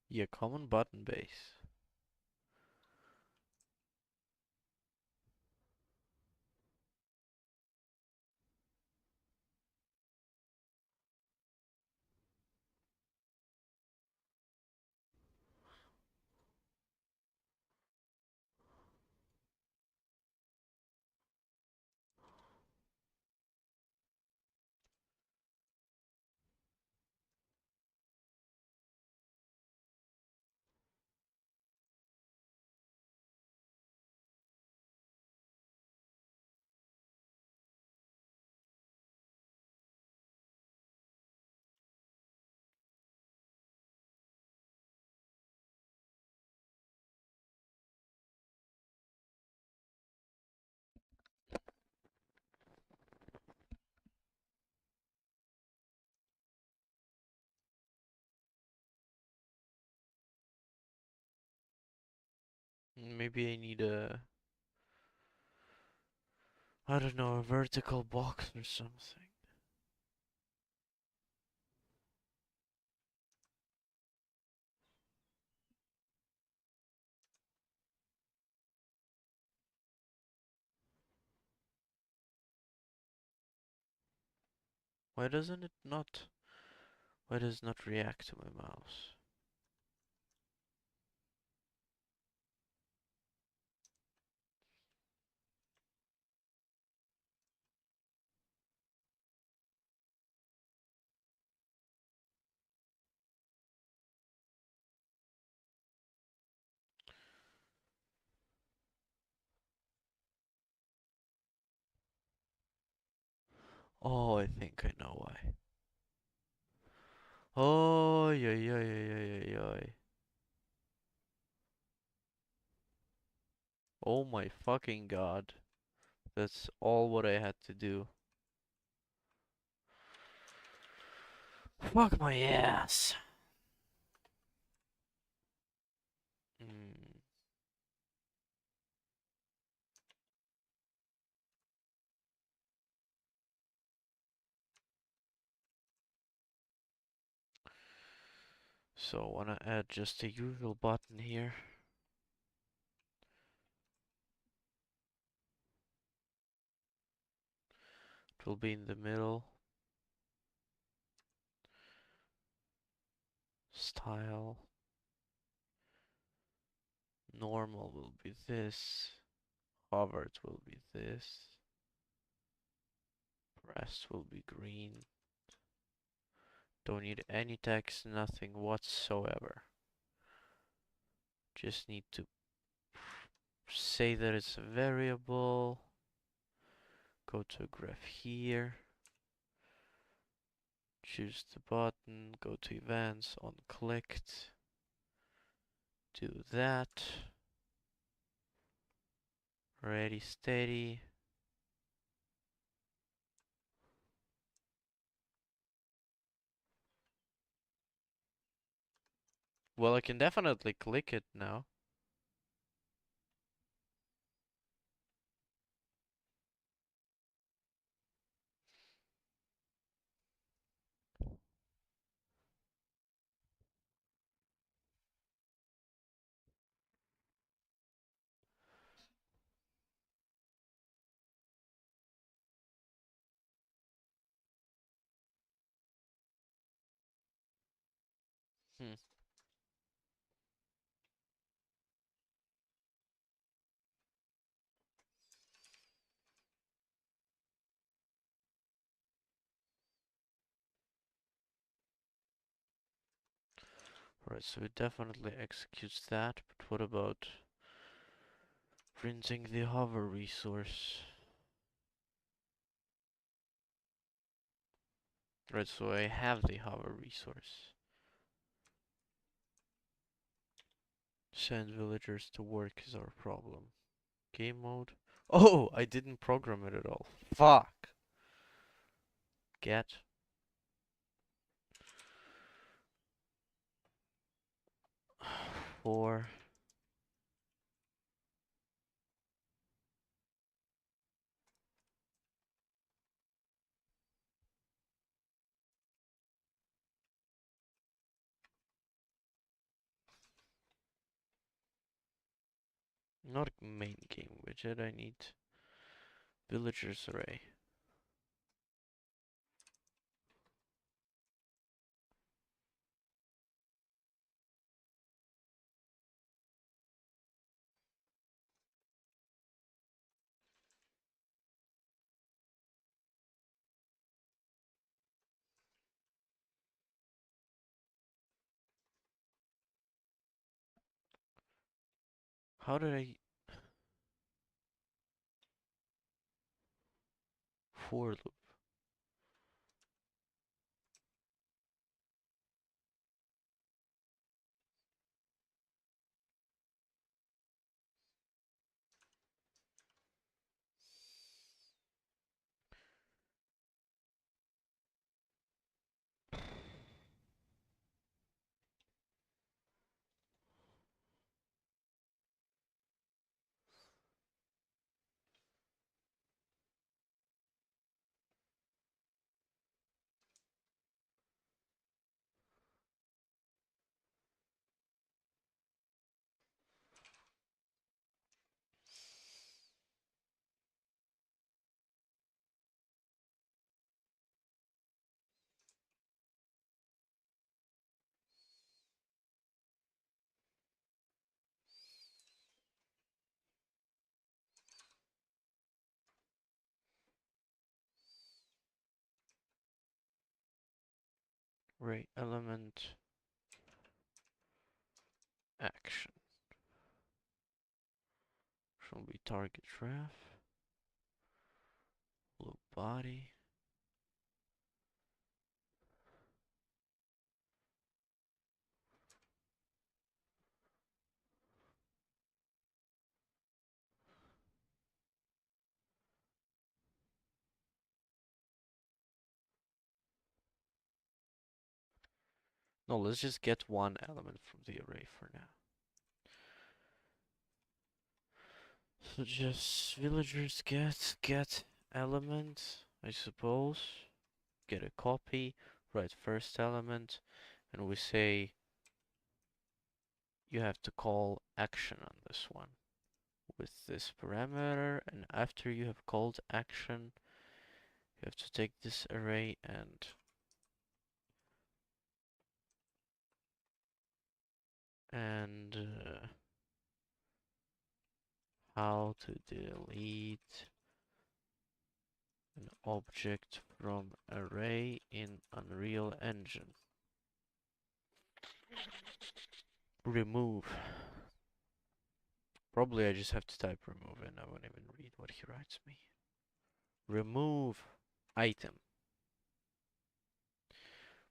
Yeah, common button base. Maybe I need I don't know, a vertical box or something. Why doesn't it not? Why does it not react to my mouse? Oh, I think I know why. Oh, yeah, yeah, yeah, yeah, yeah, yeah. Oh my fucking god. That's all what I had to do. Fuck my ass. Mm. So I wanna add just a usual button here. It will be in the middle. Style. Normal will be this. Hovered will be this. Rest will be green. Don't need any text, nothing whatsoever. Just need to say that it's a variable. Go to a graph here. Choose the button. Go to events. On clicked. Do that. Ready, steady. Well, I can definitely click it now. Hmm. Right, so it definitely executes that, but what about printing the hover resource? Right, so I have the hover resource. Send villagers to work is our problem. Game mode. Oh, I didn't program it at all. Fuck. Get. For. Not main game widget, I need villagers array. How did I. For loop? Array element action. Shall be target ref. Loop body. No, let's just get one element from the array for now. So just villagers get element, I suppose. Get a copy, write first element, and we say you have to call action on this one with this parameter, and after you have called action, you have to take this array and how to delete an object from array in Unreal Engine. Remove. Probably I just have to type remove and I won't even read what he writes me. Remove item.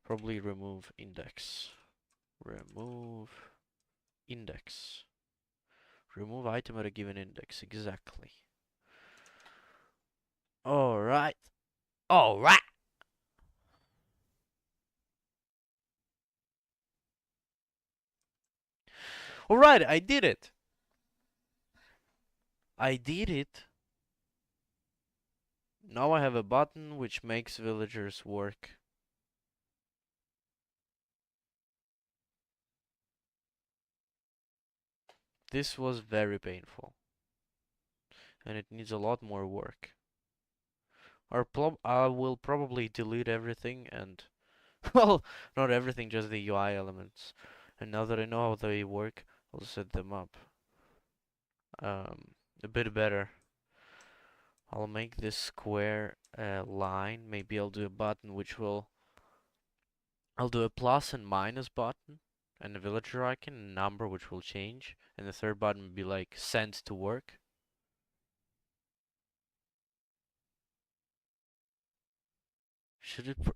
Probably remove index. Remove index. Remove item at a given index. Exactly. Alright. Alright. Alright, I did it. I did it. Now I have a button which makes villagers work. This was very painful. And it needs a lot more work. I will probably delete everything and Well, not everything, just the UI elements. And now that I know how they work, I'll set them up a bit better. I'll make this square line. Maybe I'll do a button which will. I'll do a plus and minus button, and a villager icon, and a number which will change, and the third button would be like send to work.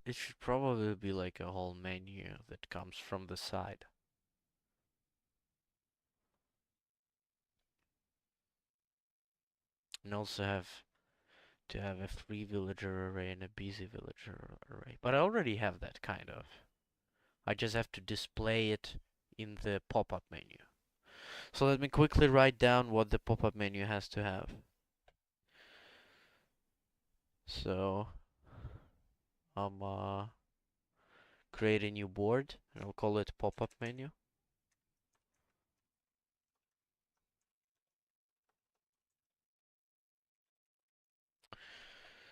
It should probably be like a whole menu that comes from the side. And also have to have a free villager array and a busy villager array. But I already have that kind of. I just have to display it in the pop-up menu. So let me quickly write down what the pop-up menu has to have. So create a new board and I'll call it pop-up menu.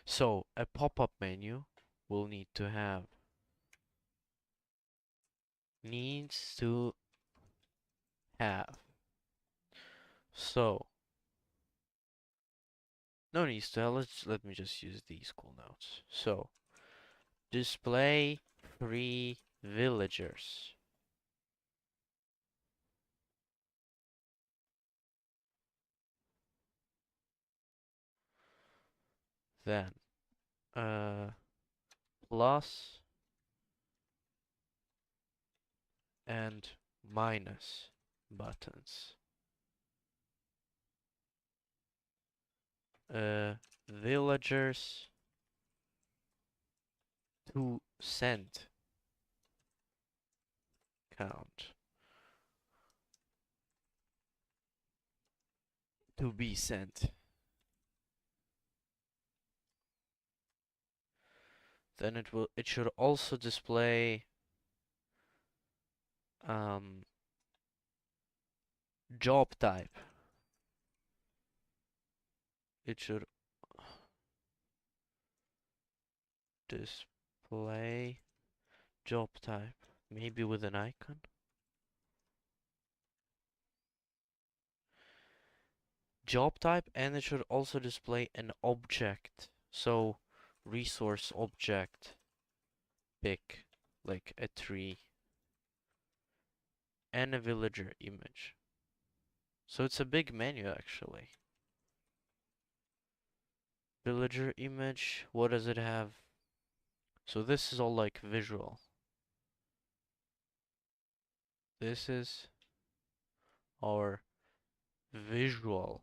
So a pop-up menu will need to have needs to have. So no needs to have. Let me just use these cool notes. So display free villagers. Then plus and minus buttons. Villagers to send count to be sent. Then it should also display job type. It should display job type, maybe with an icon. Job type, and it should also display an object. So resource object pick, like a tree, and a villager image. So it's a big menu actually. Villager image, what does it have? So this is all like visual. This is our visual.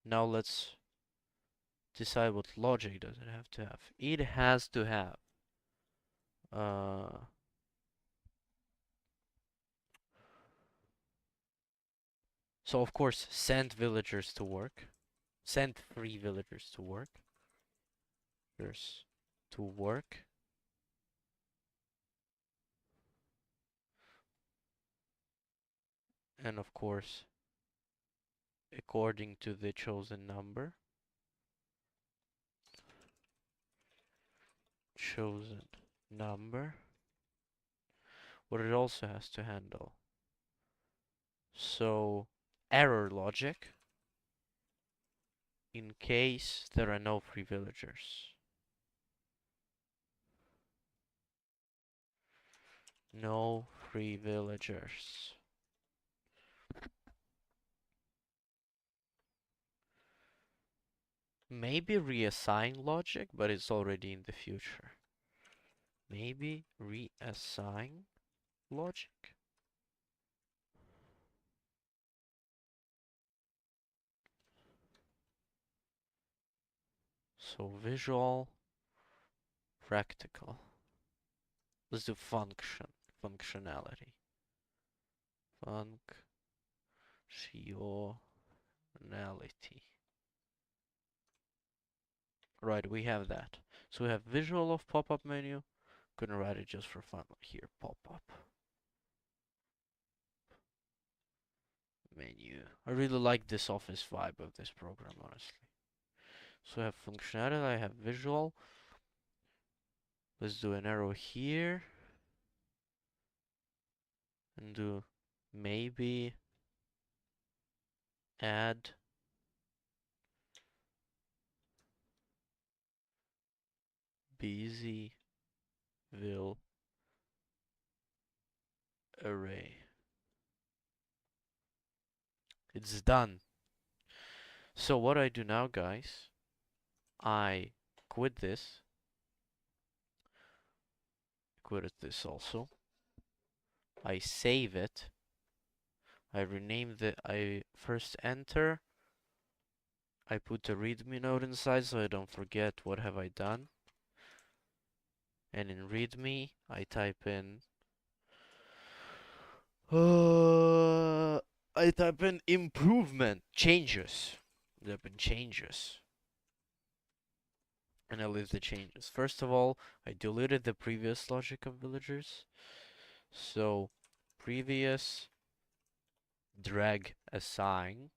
Now let's decide what logic does it have to have. It has to have so of course send villagers to work. Send free villagers to work. Villagers to work. And of course according to the chosen number. Chosen number. What it also has to handle. So error logic in case there are no free villagers. No free villagers. Maybe reassign logic, but it's already in the future. Maybe reassign logic. So visual, practical. Let's do functionality. Functionality. Right, we have that. So we have visual of pop-up menu. Gonna write it just for fun here, pop-up menu. I really like this office vibe of this program, honestly. So I have functionality, I have visual. Let's do an arrow here and do maybe add busy will array. It's done. So what I do now, guys, I quit this, quit this also. I save it. I rename I first enter. I put a readme note inside so I don't forget what have I done. And in readme, I type in improvement, changes. There have been changes. And I leave the changes. First of all, I deleted the previous logic of villagers. So, previous drag assign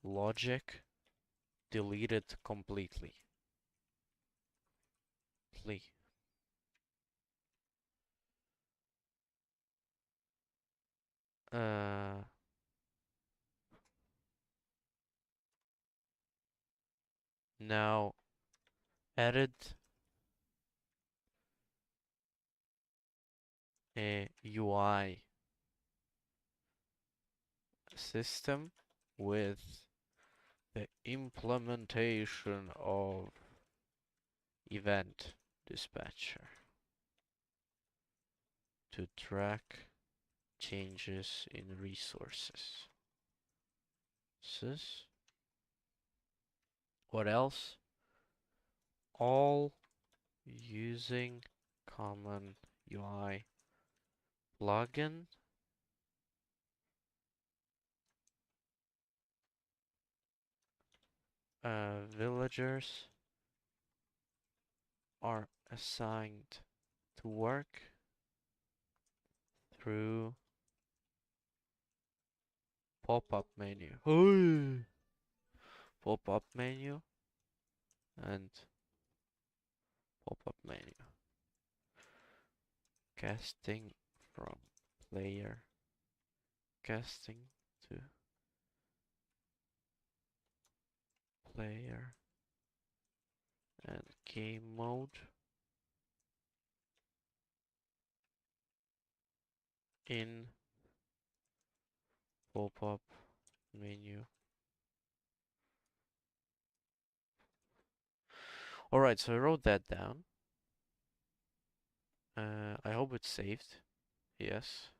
logic deleted completely. Uh, Now edit a UI system with the implementation of event dispatcher to track changes in resources. What else? All using common UI plugin villagers are assigned to work through pop-up menu. Pop-up menu and pop-up menu. Casting from player. Casting to player and game mode in pop-up menu. Alright, so I wrote that down. I hope it's saved. Yes.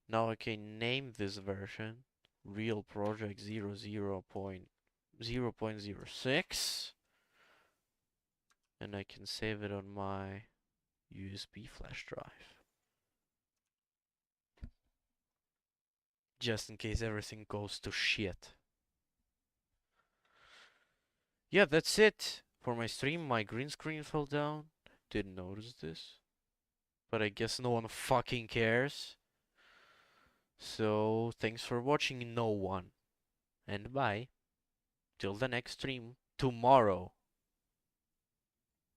Now I can name this version real project 00.0.06 and I can save it on my USB flash drive. Just in case everything goes to shit. Yeah, that's it for my stream. My green screen fell down. Didn't notice this. But I guess no one fucking cares. So, thanks for watching, no one. And bye. Till the next stream tomorrow.